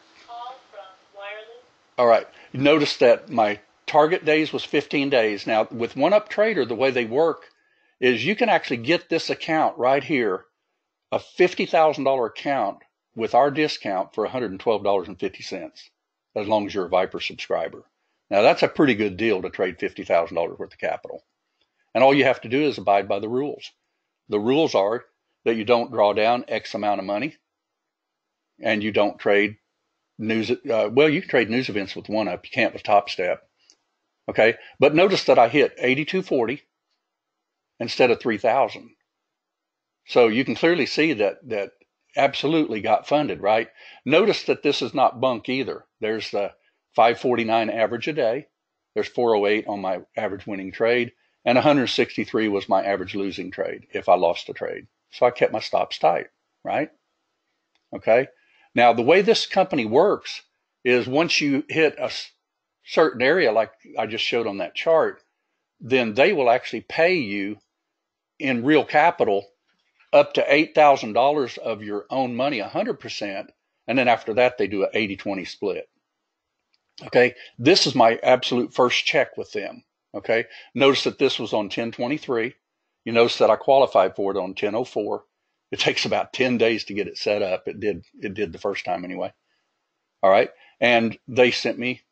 All right. Notice that my target days was 15 days. Now, with One Up Trader, the way they work is you can actually get this account right here, a $50,000 account with our discount for $112.50, as long as you're a Viper subscriber. Now, that's a pretty good deal to trade $50,000 worth of capital. And all you have to do is abide by the rules. The rules are that you don't draw down X amount of money, and you don't trade news. Well, you can trade news events with One Up. You can't with Top Step. Okay, but notice that I hit 82.40 instead of 3,000. So you can clearly see that absolutely got funded, right? Notice that this is not bunk either. There's the 549 average a day. There's 408 on my average winning trade, and 163 was my average losing trade if I lost a trade. So I kept my stops tight, right? Okay. Now, the way this company works is once you hit a certain area, like I just showed on that chart, then they will actually pay you in real capital up to $8,000 of your own money, 100%. And then after that, they do an 80-20 split. Okay. This is my absolute first check with them. Okay. Notice that this was on 10/23. You notice that I qualified for it on 10/04. It takes about 10 days to get it set up. It did the first time anyway. All right. And they sent me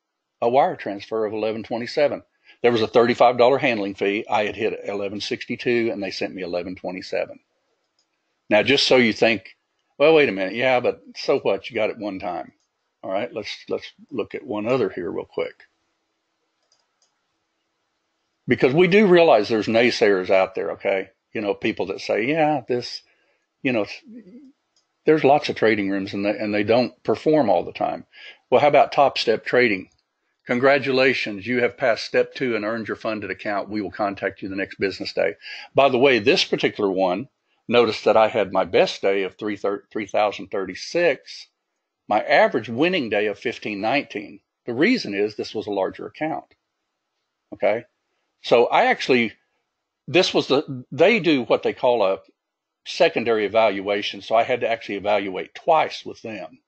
a wire transfer of 1127. There was a $35 handling fee. I had hit 1162 and they sent me 1127. Now, just so you think, well, wait a minute. Yeah, but so what? You got it one time. All right. Let's look at one other here real quick. Because we do realize there's naysayers out there. Okay. You know, people that say, yeah, this, you know, there's lots of trading rooms and they don't perform all the time. Well, how about Top Step Trading? Congratulations, you have passed step 2 and earned your funded account. We will contact you the next business day. By the way, this particular one, notice that I had my best day of 3,036, my average winning day of 1519. The reason is this was a larger account. Okay. So I actually, they do what they call a secondary evaluation. So I had to actually evaluate twice with them.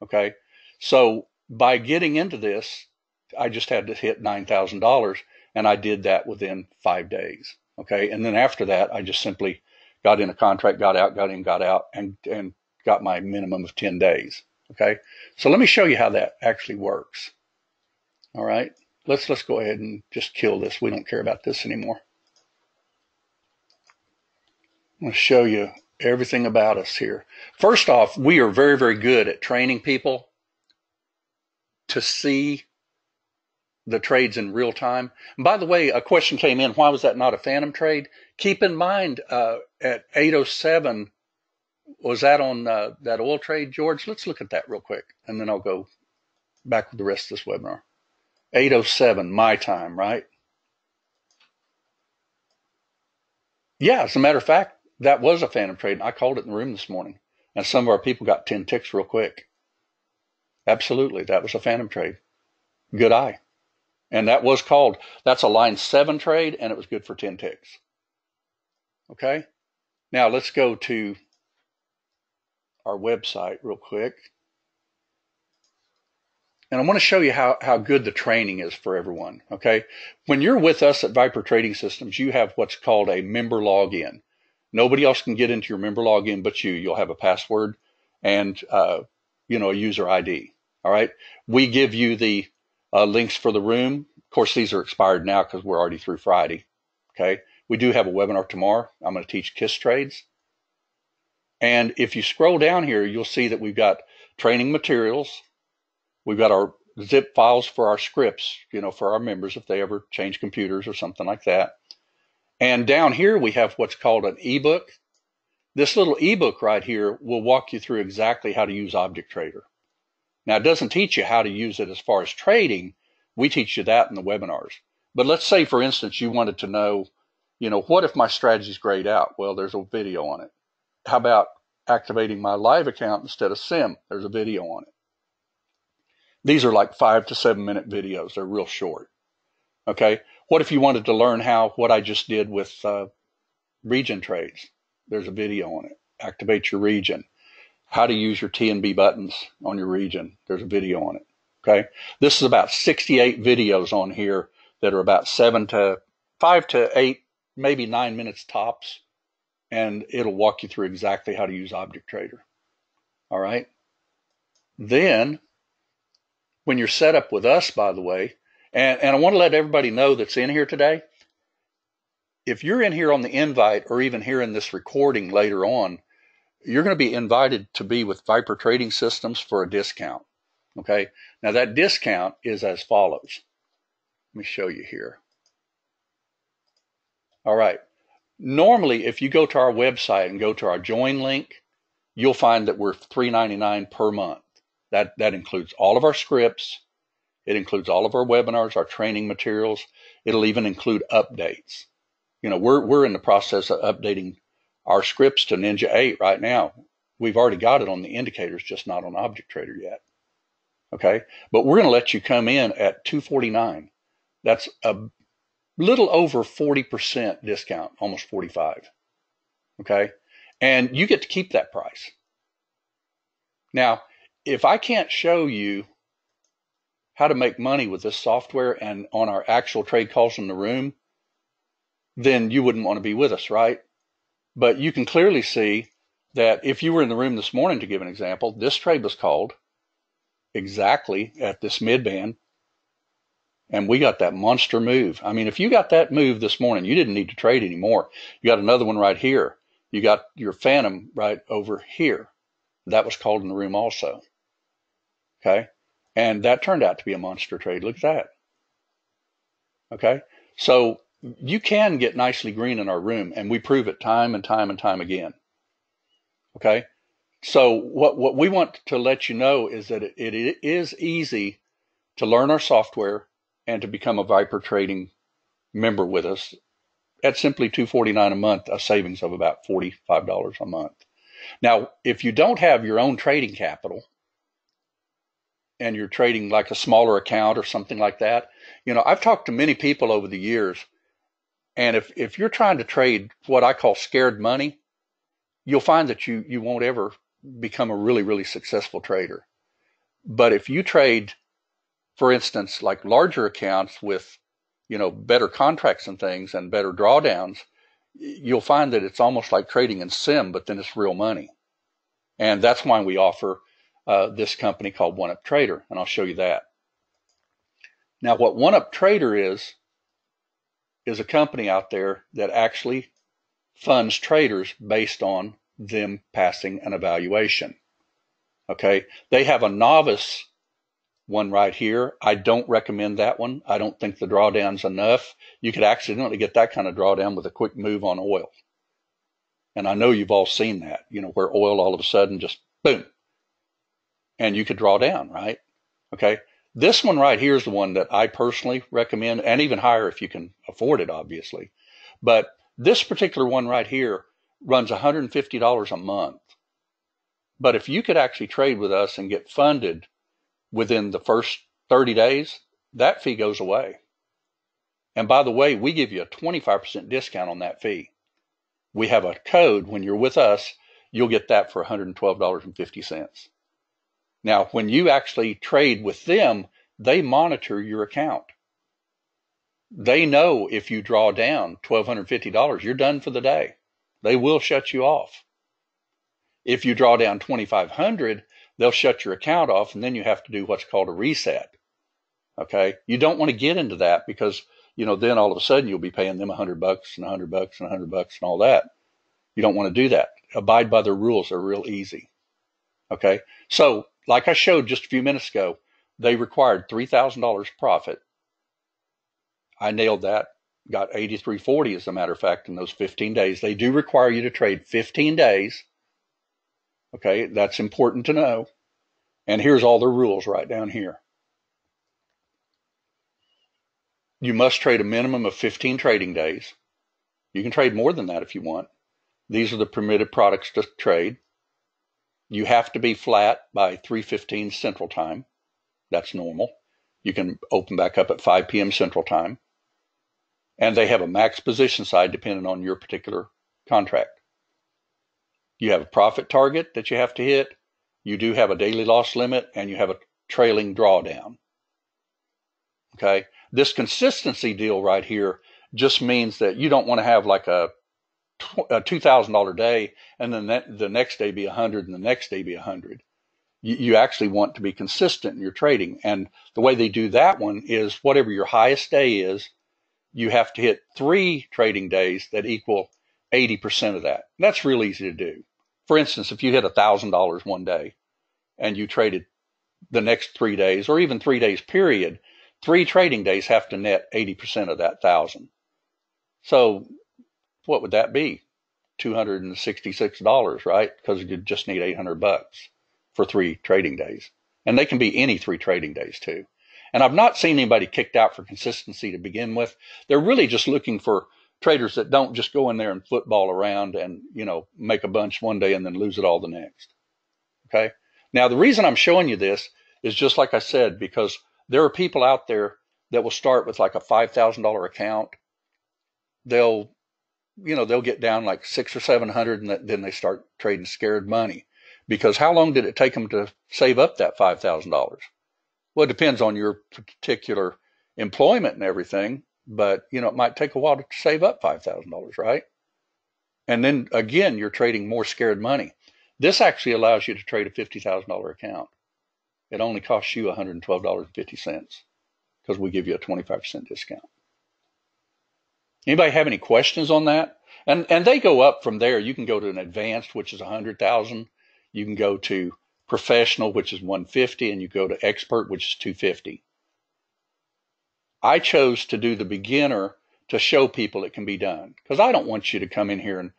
Okay. So by getting into this, I just had to hit $9,000 and I did that within 5 days. Okay. And then after that, I just simply got in a contract, got out, got in, got out, and got my minimum of 10 days. Okay. So let me show you how that actually works. All right. Let's go ahead and just kill this. We don't care about this anymore. I'm going to show you everything about us here. First off, we are very, very good at training people to see the trades in real time. And by the way, a question came in, why was that not a phantom trade? Keep in mind, at 8:07, was that on that oil trade, George? Let's look at that real quick, and then I'll go back with the rest of this webinar. 8:07, my time, right? Yeah, as a matter of fact, that was a phantom trade. I called it in the room this morning, and some of our people got 10 ticks real quick. Absolutely, that was a phantom trade. Good eye. And that was called, that's a line 7 trade, and it was good for 10 ticks. Okay? Now let's go to our website real quick. And I want to show you how good the training is for everyone. Okay? When you're with us at Viper Trading Systems, you have what's called a member login. Nobody else can get into your member login but you. You'll have a password and a user ID. All right? We give you the links for the room. Of course, these are expired now because we're already through Friday. Okay? We do have a webinar tomorrow. I'm going to teach KISS trades. And if you scroll down here, you'll see that we've got training materials. We've got our zip files for our scripts, for our members if they ever change computers or something like that. And down here, we have what's called an ebook. This little ebook right here will walk you through exactly how to use Object Trader. Now, it doesn't teach you how to use it as far as trading. We teach you that in the webinars. But let's say, for instance, you wanted to know, what if my strategy's grayed out? Well, there's a video on it. How about activating my live account instead of SIM? There's a video on it. These are like 5 to 7 minute videos. They're real short. Okay. What if you wanted to learn what I just did with region trades? There's a video on it. Activate your region. How to use your T and B buttons on your region. There's a video on it. Okay. This is about 68 videos on here that are about 5 to 8, maybe 9 minutes tops. And it'll walk you through exactly how to use Object Trader. All right. Then, when you're set up with us, by the way, and I want to let everybody know that's in here today, if you're in here on the invite or even here in this recording later on, you're going to be invited to be with Viper Trading Systems for a discount. Okay. Now that discount is as follows. Let me show you here. All right. Normally, if you go to our website and go to our join link, you'll find that we're $3.99 per month. That includes all of our scripts. It includes all of our webinars, our training materials. It'll even include updates. We're in the process of updating our scripts to Ninja 8 right now. We've already got it on the indicators, just not on Object Trader yet. Okay, but we're going to let you come in at $249. That's a little over 40% discount, almost 45. Okay, and you get to keep that price. Now, if I can't show you how to make money with this software and on our actual trade calls in the room, then you wouldn't want to be with us, right? But you can clearly see that if you were in the room this morning, to give an example, this trade was called exactly at this mid-band, and we got that monster move. I mean, if you got that move this morning, you didn't need to trade anymore. You got another one right here. You got your phantom right over here. That was called in the room also. Okay, and that turned out to be a monster trade. Look at that. Okay, so you can get nicely green in our room, and we prove it time and time and time again. Okay, so what we want to let you know is that it is easy to learn our software and to become a Viper Trading member with us at simply $249 a month, a savings of about $45 a month. Now, if you don't have your own trading capital and you're trading like a smaller account or something like that, I've talked to many people over the years, and if you're trying to trade what I call scared money, you'll find that you won't ever become a really, really successful trader. But if you trade, for instance, like larger accounts with, better contracts and things and better drawdowns, you'll find that it's almost like trading in sim, but then it's real money. And that's why we offer this company called One Up Trader, and I'll show you that. Now, what One Up Trader is a company out there that actually funds traders based on them passing an evaluation. Okay, they have a novice one right here. I don't recommend that one. I don't think the drawdown's enough. You could accidentally get that kind of drawdown with a quick move on oil. And I know you've all seen that, where oil all of a sudden just boom, and you could draw down, right? Okay. This one right here is the one that I personally recommend, and even higher if you can afford it, obviously. But this particular one right here runs $150 a month. But if you could actually trade with us and get funded within the first 30 days, that fee goes away. And by the way, we give you a 25% discount on that fee. We have a code. When you're with us, you'll get that for $112.50. Now, when you actually trade with them, they monitor your account. They know if you draw down $1,250, you're done for the day. They will shut you off. If you draw down $2,500, they'll shut your account off, and then you have to do what's called a reset. Okay? You don't want to get into that because, then all of a sudden you'll be paying them $100 and $100 and $100 and all that. You don't want to do that. Abide by their rules. They're real easy. Okay? So, like I showed just a few minutes ago, they required $3,000 profit. I nailed that. Got 83.40 as a matter of fact in those 15 days. They do require you to trade 15 days. Okay, that's important to know. And here's all the rules right down here. You must trade a minimum of 15 trading days. You can trade more than that if you want. These are the permitted products to trade. You have to be flat by 3:15 Central Time. That's normal. You can open back up at 5 p.m. Central Time. And they have a max position side depending on your particular contract. You have a profit target that you have to hit. You do have a daily loss limit, and you have a trailing drawdown. Okay? This consistency deal right here just means that you don't want to have like a $2,000 day, and then the next day be 100, and the next day be 100. You actually want to be consistent in your trading. And the way they do that one is whatever your highest day is, you have to hit 3 trading days that equal 80% of that. That's real easy to do. For instance, if you hit $1,000 one day and you traded the next 3 days, or even 3 days period, 3 trading days have to net 80% of that 1,000. So what would that be? $266, right? Because you just need $800 for 3 trading days. And they can be any 3 trading days too. And I've not seen anybody kicked out for consistency to begin with. They're really just looking for traders that don't just go in there and football around and, make a bunch one day and then lose it all the next. Okay? Now, the reason I'm showing you this is just like I said, because there are people out there that will start with like a $5,000 account. They'll get down like 600 or 700, and then they start trading scared money. Because how long did it take them to save up that $5,000? Well, it depends on your particular employment and everything, but it might take a while to save up $5,000, right? And then again, you're trading more scared money. This actually allows you to trade a $50,000 account. It only costs you $112.50 because we give you a 25% discount. Anybody have any questions on that? And they go up from there. You can go to an advanced, which is $100,000. You can go to professional, which is $150,000, and you go to expert, which is $250,000. I chose to do the beginner to show people it can be done, because I don't want you to come in here and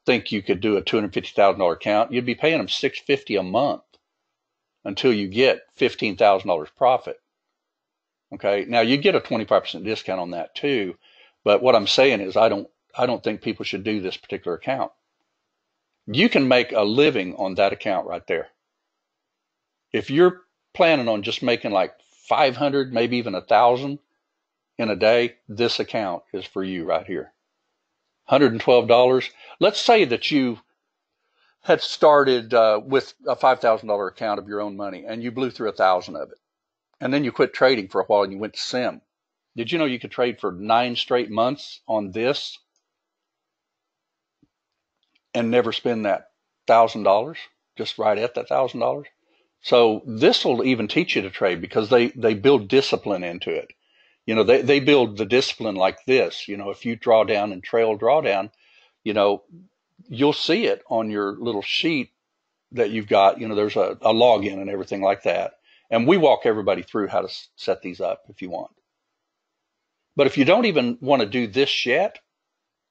think you could do a $250,000 account. You'd be paying them $650 a month until you get $15,000 profit. Okay, now you get a 25% discount on that too, but what I'm saying is I don't think people should do this particular account. You can make a living on that account right there. If you're planning on just making like 500, maybe even 1,000 in a day, this account is for you right here. $112. Let's say that you had started with a $5,000 account of your own money and you blew through 1,000 of it. And then you quit trading for a while and you went to sim. Did you know you could trade for 9 straight months on this and never spend that $1,000, just right at that $1,000? So this will even teach you to trade because they build discipline into it. They build the discipline like this. If you draw down and trail drawdown, you'll see it on your little sheet that you've got. There's a login and everything like that. And we walk everybody through how to set these up if you want. But if you don't even want to do this yet,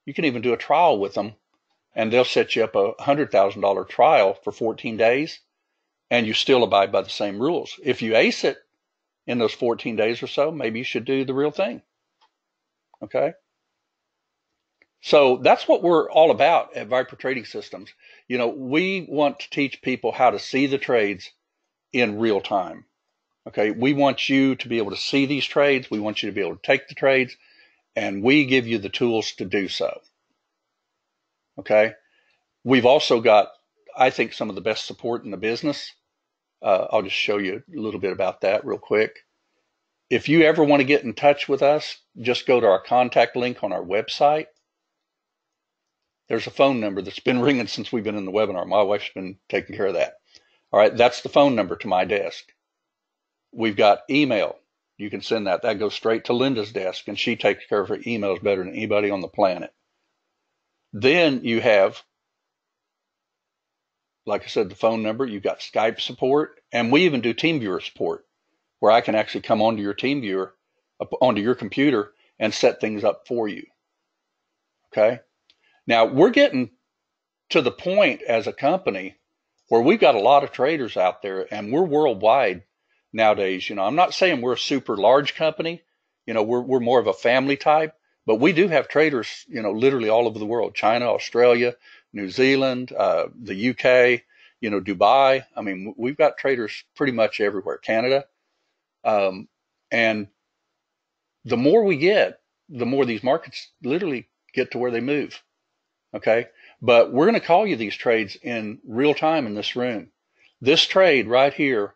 you can even do a trial with them, and they'll set you up a $100,000 trial for 14 days, and you still abide by the same rules. If you ace it in those 14 days or so, maybe you should do the real thing. Okay? So that's what we're all about at Viper Trading Systems. We want to teach people how to see the trades in real time. Okay? We want you to be able to see these trades. We want you to be able to take the trades, and we give you the tools to do so. Okay? We've also got, I think, some of the best support in the business. I'll just show you a little bit about that real quick. If you ever want to get in touch with us, just go to our contact link on our website. There's a phone number that's been ringing since we've been in the webinar. My wife's been taking care of that. All right, that's the phone number to my desk. We've got email. You can send that. That goes straight to Linda's desk, and she takes care of her emails better than anybody on the planet. Then you have, like I said, the phone number. You've got Skype support, and we even do TeamViewer support, where I can actually come onto your TeamViewer, onto your computer, and set things up for you. Okay? Now, we're getting to the point as a company where we've got a lot of traders out there, and we're worldwide nowadays. I'm not saying we're a super large company. We're more of a family type, but we do have traders, literally all over the world: China, Australia, New Zealand, the UK, Dubai. I mean, we've got traders pretty much everywhere, Canada. And the more we get, the more these markets literally get to where they move. Okay. But we're going to call you these trades in real time in this room. This trade right here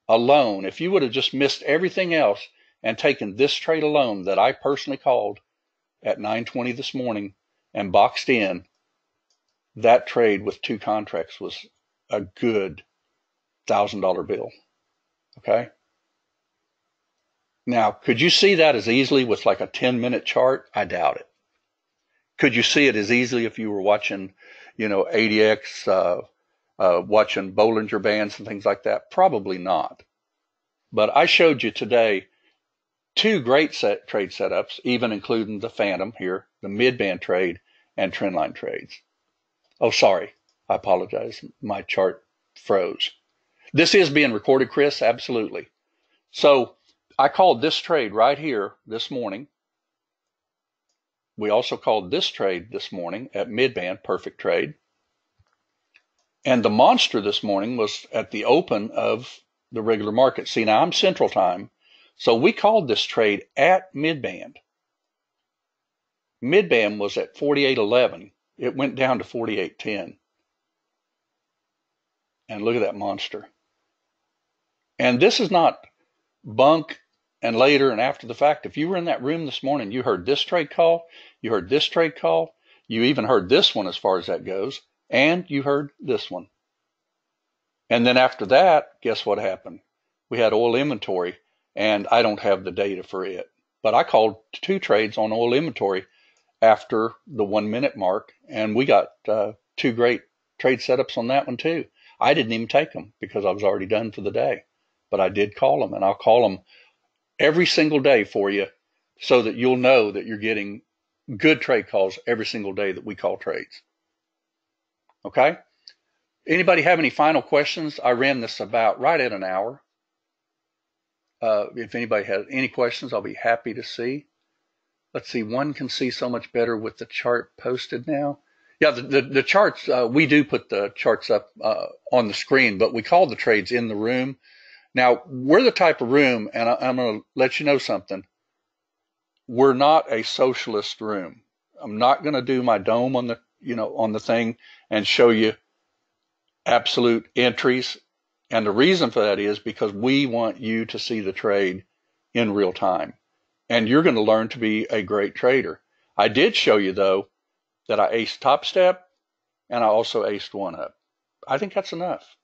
alone, if you would have just missed everything else and taken this trade alone that I personally called at 9:20 this morning and boxed in, that trade with 2 contracts was a good $1,000 bill. Okay. Now, could you see that as easily with like a 10-minute chart? I doubt it. Could you see it as easily if you were watching, ADX, watching Bollinger Bands and things like that? Probably not. But I showed you today 2 great trade setups, even including the Phantom here, the mid-band trade and trendline trades. Oh, sorry. I apologize. My chart froze. This is being recorded, Chris. Absolutely. So I called this trade right here this morning. We also called this trade this morning at mid-band, perfect trade. And the monster this morning was at the open of the regular market. See, now I'm Central Time, so we called this trade at mid-band. Mid-band was at 48.11. It went down to 48.10. And look at that monster. And this is not bunk and later and after the fact. If you were in that room this morning, you heard this trade call, you heard this trade call, you even heard this one as far as that goes, and you heard this one. And then after that, guess what happened? We had oil inventory, and I don't have the data for it. But I called 2 trades on oil inventory after the 1-minute mark, and we got 2 great trade setups on that one too. I didn't even take them because I was already done for the day. But I did call them, and I'll call them every single day for you so that you'll know that you're getting good trade calls every single day that we call trades. Okay? Anybody have any final questions? I ran this about right at an hour. If anybody has any questions, I'll be happy to see. Let's see, one can see so much better with the chart posted now. Yeah, the charts, we do put the charts up on the screen, but we call the trades in the room. Now, we're the type of room, and I'm going to let you know something. We're not a socialist room. I'm not going to do my dome on the, on the thing and show you absolute entries. And the reason for that is because we want you to see the trade in real time. And you're going to learn to be a great trader. I did show you, though, that I aced top step, and I also aced 1-up. I think that's enough.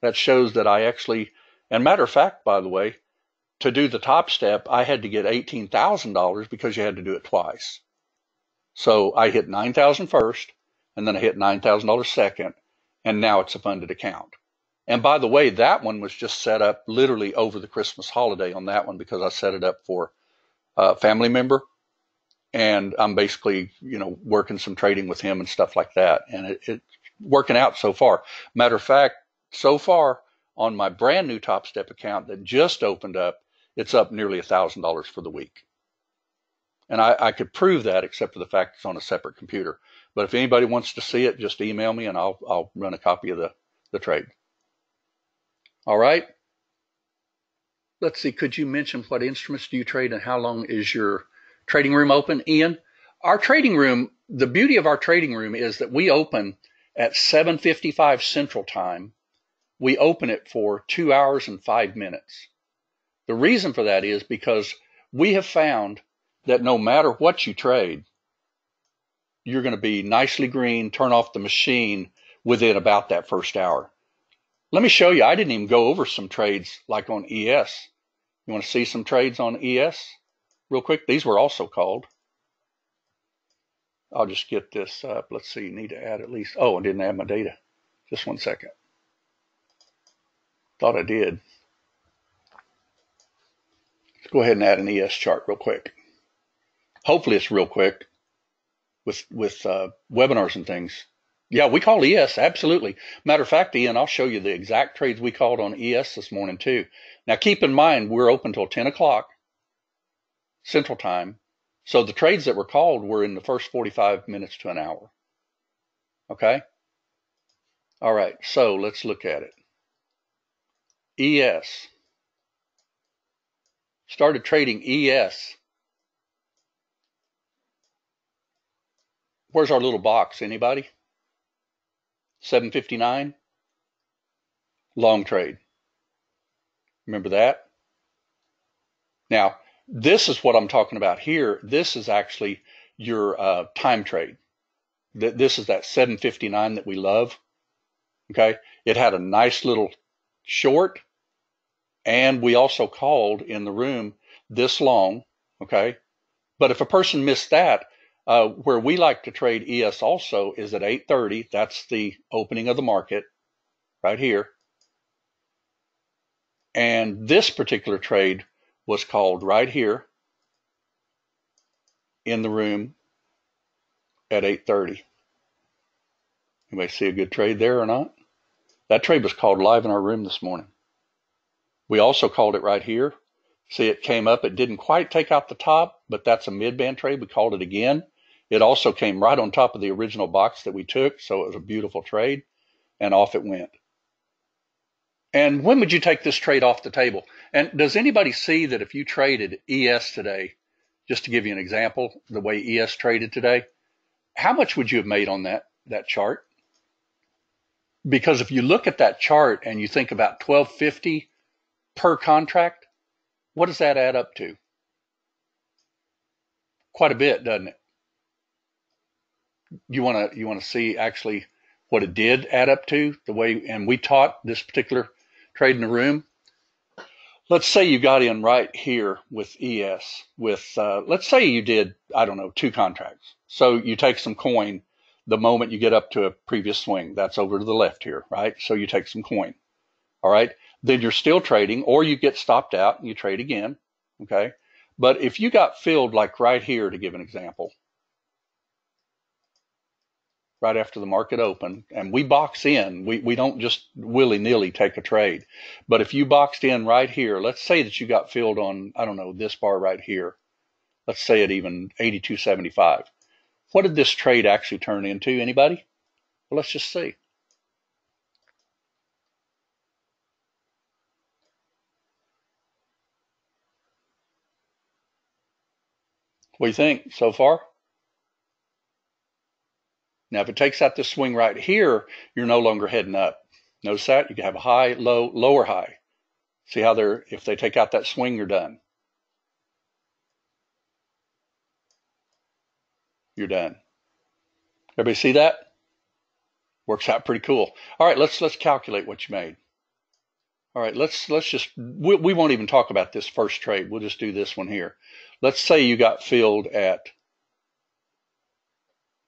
That shows that I actually, and matter of fact, by the way, to do the top step, I had to get $18,000 because you had to do it twice. So I hit 9,000 first, and then I hit $9,000 second, and now it's a funded account. And by the way, that one was just set up literally over the Christmas holiday on that one, because I set it up for a family member, and I'm basically, working some trading with him and stuff like that. And it's working out so far. Matter of fact, so far on my brand new Top Step account that just opened up, it's up nearly $1,000 for the week. And I could prove that, except for the fact it's on a separate computer. But if anybody wants to see it, just email me and I'll run a copy of the trade. All right. Let's see. Could you mention what instruments do you trade and how long is your trading room open, Ian? Our trading room, the beauty of our trading room is that we open at 7:55 Central Time. We open it for 2 hours and 5 minutes. The reason for that is because we have found that no matter what you trade, you're going to be nicely green, turn off the machine within about that first hour. Let me show you. I didn't even go over some trades like on ES. You want to see some trades on ES real quick? These were also called. I'll just get this up. Let's see. Need to add at least. Oh, I didn't add my data. Just 1 second. Thought I did. Let's go ahead and add an ES chart real quick. Hopefully it's real quick with webinars and things. Yeah, we call ES, absolutely. Matter of fact, Ian, I'll show you the exact trades we called on ES this morning too. Now keep in mind, we're open till 10 o'clock Central Time. So the trades that were called were in the first 45 minutes to an hour. Okay? All right, so let's look at it. ES. Started trading ES. Where's our little box? Anybody? 759. Long trade. Remember that? Now, this is what I'm talking about here. This is actually your time trade. This is that 759 that we love. Okay? It had a nice little short, and we also called in the room this long. Okay? But if a person missed that, where we like to trade ES also is at 8:30. That's the opening of the market right here. And this particular trade was called right here in the room at 8:30. Anybody see a good trade there or not? That trade was called live in our room this morning. We also called it right here. See, it came up. It didn't quite take out the top, but that's a mid-band trade. We called it again. It also came right on top of the original box that we took, so it was a beautiful trade, and off it went. And when would you take this trade off the table? And does anybody see that if you traded ES today, just to give you an example, the way ES traded today, how much would you have made on that chart? Because if you look at that chart and you think about $12.50 per contract, what does that add up to? Quite a bit, doesn't it? You want to see actually what it did add up to, the way, and we taught this particular trade in the room. Let's say you got in right here with ES with, let's say you did, I don't know, 2 contracts. So you take some coin the moment you get up to a previous swing. That's over to the left here, right? So you take some coin. All right. Then you're still trading, or you get stopped out and you trade again. Okay. But if you got filled like right here, to give an example, right after the market opened, and we box in, we don't just willy-nilly take a trade. But if you boxed in right here, let's say that you got filled on, I don't know, this bar right here. Let's say it even 82.75. What did this trade actually turn into? Anybody? Well, let's just see. What do you think so far? Now, if it takes out this swing right here, you're no longer heading up. Notice that? You can have a high, low, lower high. See how if they take out that swing, you're done. You're done. Everybody see that? Works out pretty cool. All right, let's calculate what you made. All right, let's just, we won't even talk about this first trade. We'll just do this one here. Let's say you got filled at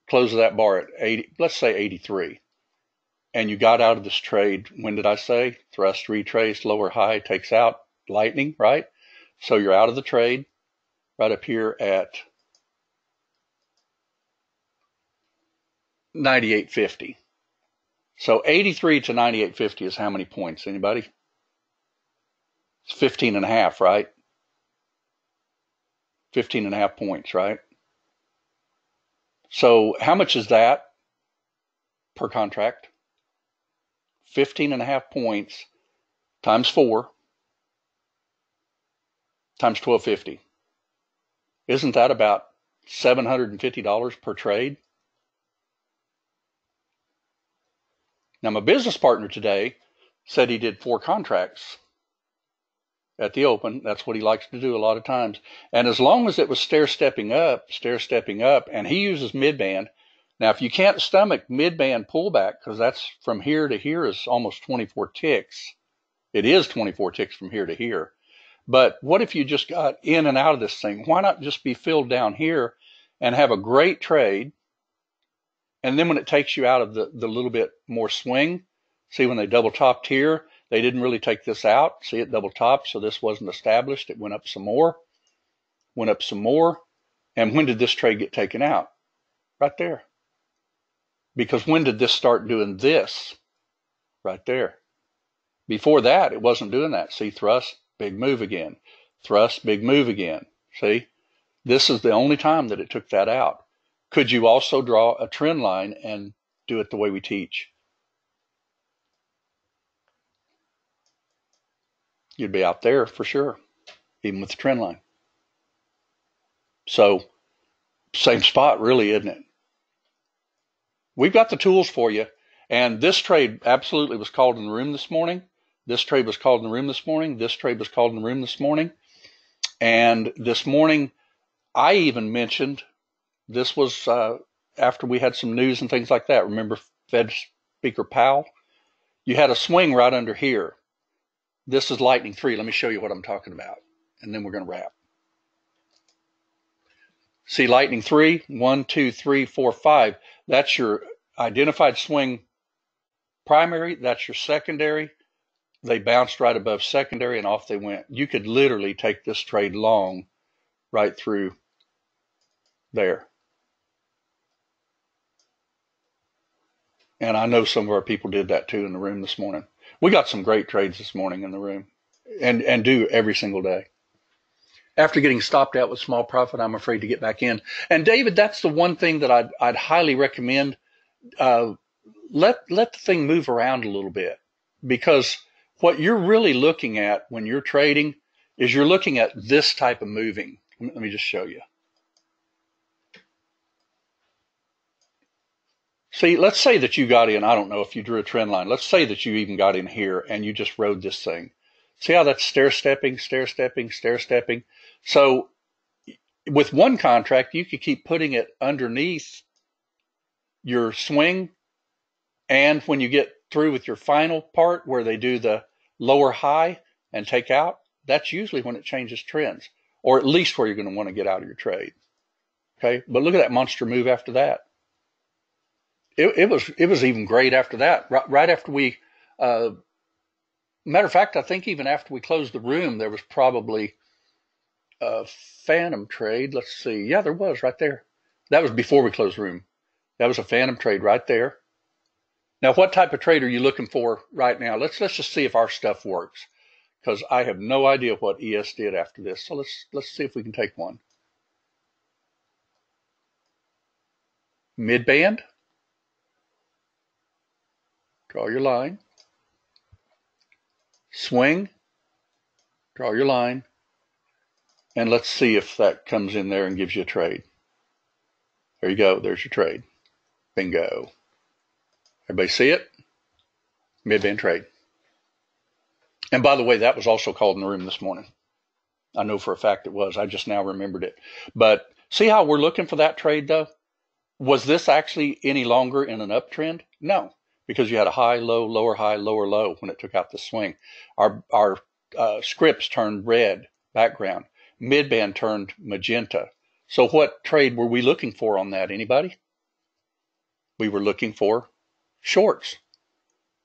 close of that bar at 80, let's say 83. And you got out of this trade, when did I say? Thrust, retrace, lower high, takes out, lightning, right? So you're out of the trade right up here at 98.50. So 83 to 98.50 is how many points? Anybody? It's 15 and a half, right? 15 and a half points, right? So how much is that per contract? 15 and a half points times 4 times 12.50. Isn't that about $750 per trade? Now, my business partner today said he did 4 contracts at the open. That's what he likes to do a lot of times. And as long as it was stair-stepping up, and he uses mid-band. Now, if you can't stomach mid-band pullback, because that's from here to here is almost 24 ticks. It is 24 ticks from here to here. But what if you just got in and out of this thing? Why not just be filled down here and have a great trade? And then when it takes you out of the little bit more swing, see when they double topped here, they didn't really take this out. See it double topped, so this wasn't established. It went up some more, went up some more. And when did this trade get taken out? Right there. Because when did this start doing this? Right there. Before that, it wasn't doing that. See, thrust, big move again. Thrust, big move again. See, this is the only time that it took that out. Could you also draw a trend line and do it the way we teach? You'd be out there for sure, even with the trend line. So, same spot really, isn't it? We've got the tools for you. And this trade absolutely was called in the room this morning. This trade was called in the room this morning. This trade was called in the room this morning. And this morning, I even mentioned, this was after we had some news and things like that. Remember Fed Speaker Powell? You had a swing right under here. This is lightning 3. Let me show you what I'm talking about. And then we're going to wrap. See lightning 3, 1, 2, 3, 4, 5. That's your identified swing primary. That's your secondary. They bounced right above secondary and off they went. You could literally take this trade long right through there. And I know some of our people did that too in the room this morning. We got some great trades this morning in the room and do every single day. After getting stopped out with small profit, I'm afraid to get back in. And David, that's the one thing that I'd highly recommend. Let the thing move around a little bit, because what you're really looking at when you're trading is you're looking at this type of moving. Let me just show you. See, let's say that you got in, I don't know if you drew a trend line. Let's say that you even got in here and you just rode this thing. See how that's stair-stepping, stair-stepping, stair-stepping? So with one contract, you could keep putting it underneath your swing. And when you get through with your final part where they do the lower high and take out, that's usually when it changes trends, or at least where you're going to want to get out of your trade. Okay, but look at that monster move after that. It was even great after that. Right after we, matter of fact, I think even after we closed the room, there was probably a phantom trade. Let's see. Yeah, there was right there. That was before we closed the room. That was a phantom trade right there. Now, what type of trade are you looking for right now? Let's just see if our stuff works, because I have no idea what ES did after this. So let's see if we can take one. Mid-band. Draw your line. Swing. Draw your line. And let's see if that comes in there and gives you a trade. There you go. There's your trade. Bingo. Everybody see it? Mid-band trade. And by the way, that was also called in the room this morning. I know for a fact it was. I just now remembered it. But see how we're looking for that trade, though? Was this actually any longer in an uptrend? No, because you had a high, low, lower, high, lower, low when it took out the swing. Our scripts turned red background. Mid-band turned magenta. So what trade were we looking for on that? Anybody? We were looking for shorts.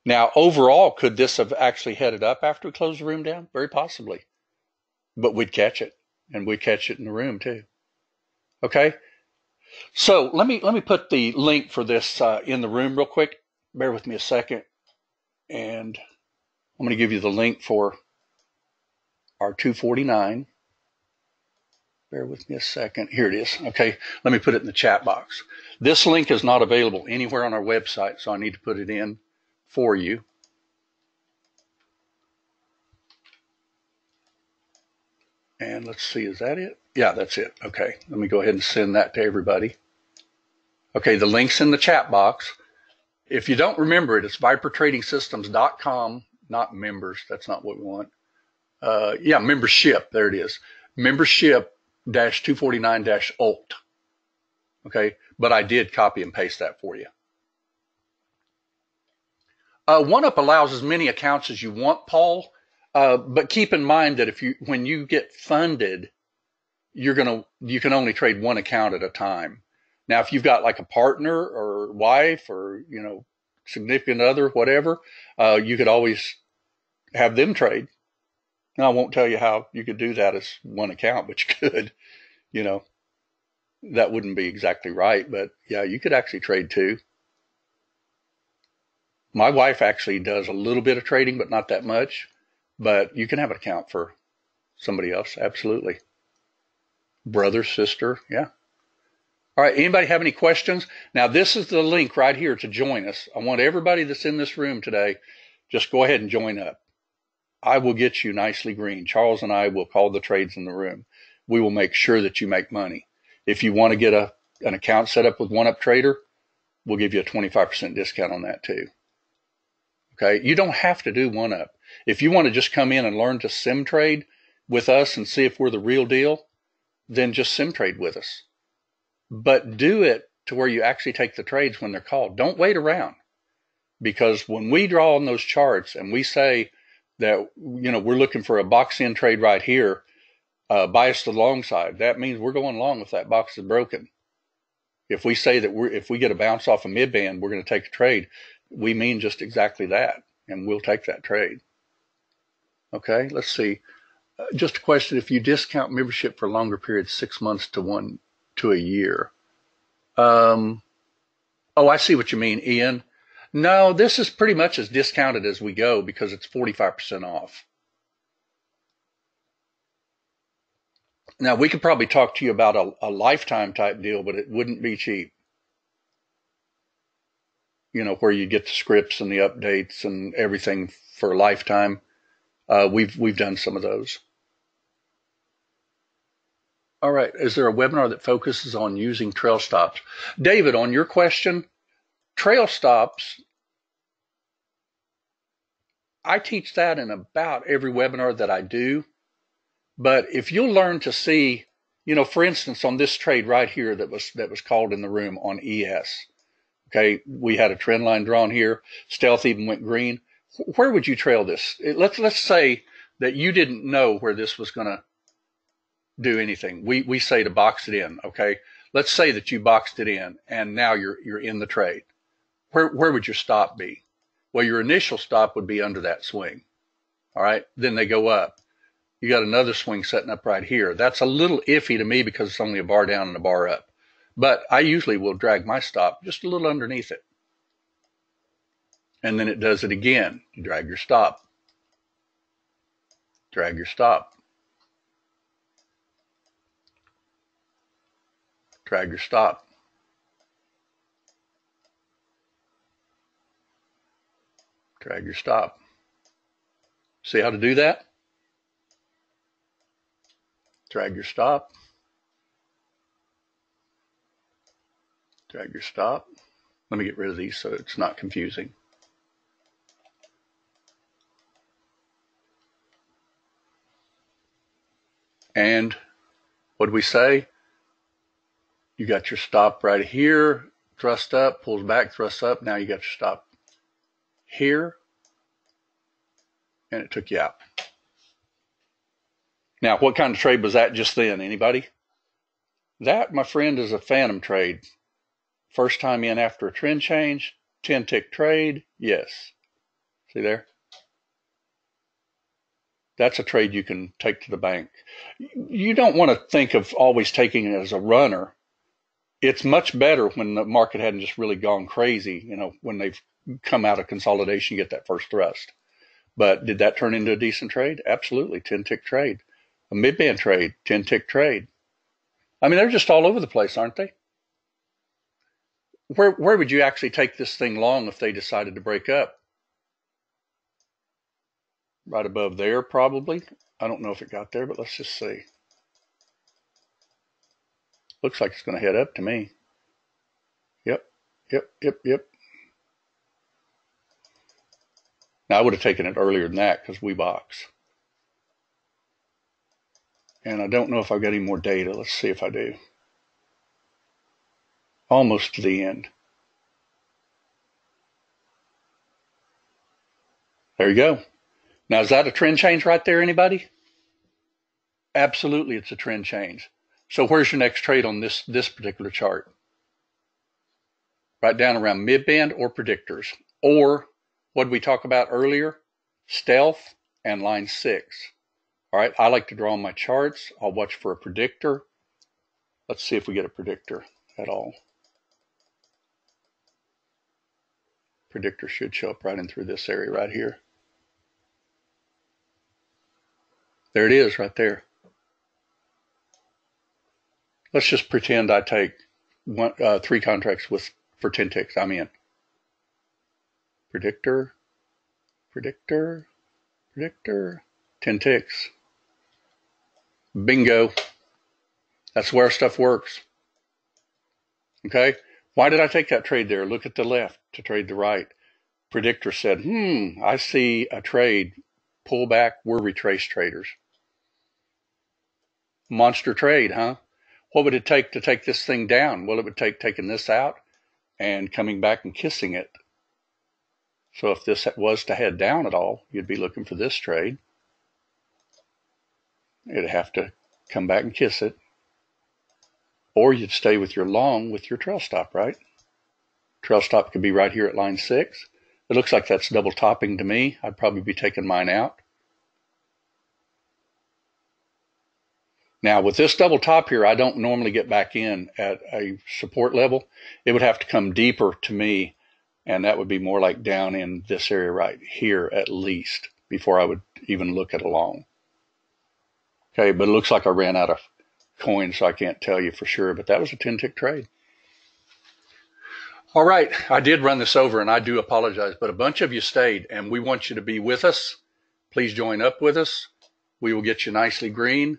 Now, overall, could this have actually headed up after we closed the room down? Very possibly. But we'd catch it, and we'd catch it in the room too. Okay? So let me put the link for this in the room real quick. Bear with me a second. And I'm going to give you the link for our 249. Bear with me a second. Here it is. Okay, let me put it in the chat box. This link is not available anywhere on our website, so I need to put it in for you. And let's see, is that it? Yeah, that's it. Okay, let me go ahead and send that to everybody. Okay, the link's in the chat box. If you don't remember it, it's vipertradingsystems.com, not members. That's not what we want. Yeah, membership. There it is. Membership-249-alt. Okay, but I did copy and paste that for you. OneUp allows as many accounts as you want, Paul. But keep in mind that when you get funded, you can only trade one account at a time. Now, if you've got like a partner or wife or, significant other, whatever, you could always have them trade. Now, I won't tell you how you could do that as one account, but you could, that wouldn't be exactly right. But yeah, you could actually trade two. My wife actually does a little bit of trading, but not that much. But you can have an account for somebody else. Absolutely. Brother, sister. Yeah. All right. Anybody have any questions? Now, this is the link right here to join us. I want everybody that's in this room today, just go ahead and join up. I will get you nicely green. Charles and I will call the trades in the room. We will make sure that you make money. If you want to get an account set up with OneUp Trader, we'll give you a 25% discount on that too. Okay. You don't have to do OneUp. If you want to just come in and learn to sim trade with us and see if we're the real deal, then just sim trade with us. But do it to where you actually take the trades when they're called. Don't wait around. Because when we draw on those charts and we say that, we're looking for a box in trade right here, bias to the long side, that means we're going long if that box is broken. If we say that if we get a bounce off a mid band, we're going to take a trade, we mean just exactly that. And we'll take that trade. Okay, let's see. Just a question, if you discount membership for longer periods, 6 months to a year. Oh, I see what you mean, Ian. No, this is pretty much as discounted as we go because it's 45% off. Now, we could probably talk to you about a lifetime type deal, but it wouldn't be cheap. Where you get the scripts and the updates and everything for a lifetime. We've done some of those. All right. Is there a webinar that focuses on using trail stops? David, on your question, trail stops, I teach that in about every webinar that I do. But if you'll learn to see, for instance, on this trade right here that was called in the room on ES. Okay, we had a trend line drawn here. Stealth even went green. Where would you trail this? Let's say that you didn't know where this was going to do anything. We say to box it in. Okay, let's say that you boxed it in and now you're in the trade. Where would your stop be? Well, your initial stop would be under that swing. All right, then they go up. You got another swing setting up right here. That's a little iffy to me because it's only a bar down and a bar up. But I usually will drag my stop just a little underneath it. And then it does it again. You drag your stop. Drag your stop. Drag your stop. Drag your stop. See how to do that? Drag your stop. Drag your stop. Let me get rid of these so it's not confusing. And what did we say? You got your stop right here, thrust up, pulls back, thrusts up. Now you got your stop here, and it took you out. Now, what kind of trade was that just then? Anybody? That, my friend, is a phantom trade. First time in after a trend change, 10 tick trade, yes. See there? That's a trade you can take to the bank. You don't want to think of always taking it as a runner. It's much better when the market hadn't just really gone crazy, when they've come out of consolidation, get that first thrust. But did that turn into a decent trade? Absolutely. 10 tick trade. A mid-band trade, 10 tick trade. I mean, they're just all over the place, aren't they? Where would you actually take this thing long if they decided to break up? Right above there, probably. I don't know if it got there, but let's just see. Looks like it's going to head up to me. Yep. Now, I would have taken it earlier than that because we box. And I don't know if I've got any more data. Let's see if I do. Almost to the end. There you go. Now, is that a trend change right there, anybody? Absolutely, it's a trend change. So where's your next trade on this particular chart? Right down around mid-band or predictors. Or what did we talk about earlier? Stealth and line 6. All right, I like to draw on my charts. I'll watch for a predictor. Let's see if we get a predictor at all. Predictor should show up right in through this area right here. There it is right there. Let's just pretend I take 3 contracts for 10 ticks. I'm in. Predictor, 10 ticks. Bingo. That's where stuff works. Okay? Why did I take that trade there? Look at the left to trade the right. Predictor said, I see a trade. Pull back. We're retrace traders. Monster trade, huh? What would it take to take this thing down? Well, it would take taking this out and coming back and kissing it. So if this was to head down at all, you'd be looking for this trade. It'd have to come back and kiss it. Or you'd stay with your long with your trail stop, right? Trail stop could be right here at line 6. It looks like that's double topping to me. I'd probably be taking mine out. Now, with this double top here, I don't normally get back in at a support level. It would have to come deeper to me, and that would be more like down in this area right here at least before I would even look at a long. Okay, but it looks like I ran out of coins, so I can't tell you for sure, but that was a 10-tick trade. All right, I did run this over, and I do apologize, but a bunch of you stayed, and we want you to be with us. Please join up with us. We will get you nicely green.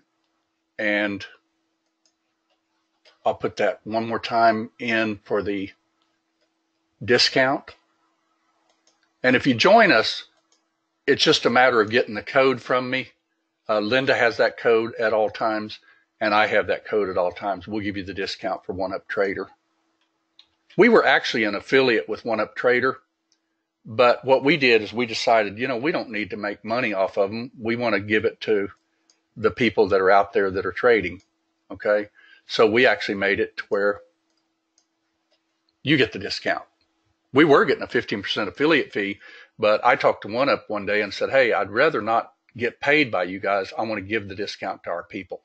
And I'll put that one more time in for the discount. And if you join us, it's just a matter of getting the code from me. Linda has that code at all times, and I have that code at all times. We'll give you the discount for One Up Trader. We were actually an affiliate with One Up Trader, but what we did is we decided, we don't need to make money off of them. We want to give it to the people that are out there that are trading. Okay. So we actually made it to where you get the discount. We were getting a 15% affiliate fee, but I talked to One Up one day and said, hey, I'd rather not get paid by you guys. I want to give the discount to our people.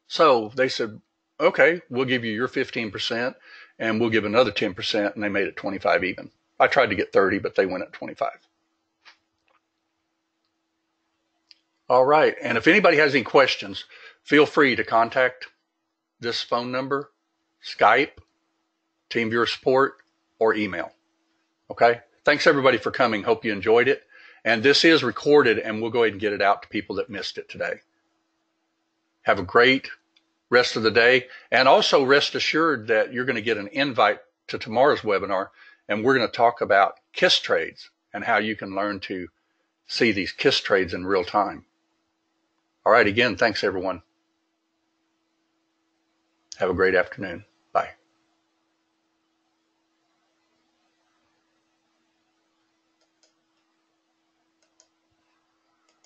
So they said, okay, we'll give you your 15% and we'll give another 10%. And they made it 25 even. I tried to get 30, but they went at 25. All right, and if anybody has any questions, feel free to contact this phone number, Skype, TeamViewer support, or email. Okay, thanks everybody for coming. Hope you enjoyed it. And this is recorded, and we'll go ahead and get it out to people that missed it today. Have a great rest of the day, and also rest assured that you're going to get an invite to tomorrow's webinar, and we're going to talk about KISS trades and how you can learn to see these KISS trades in real time. All right, again, thanks everyone. Have a great afternoon. Bye.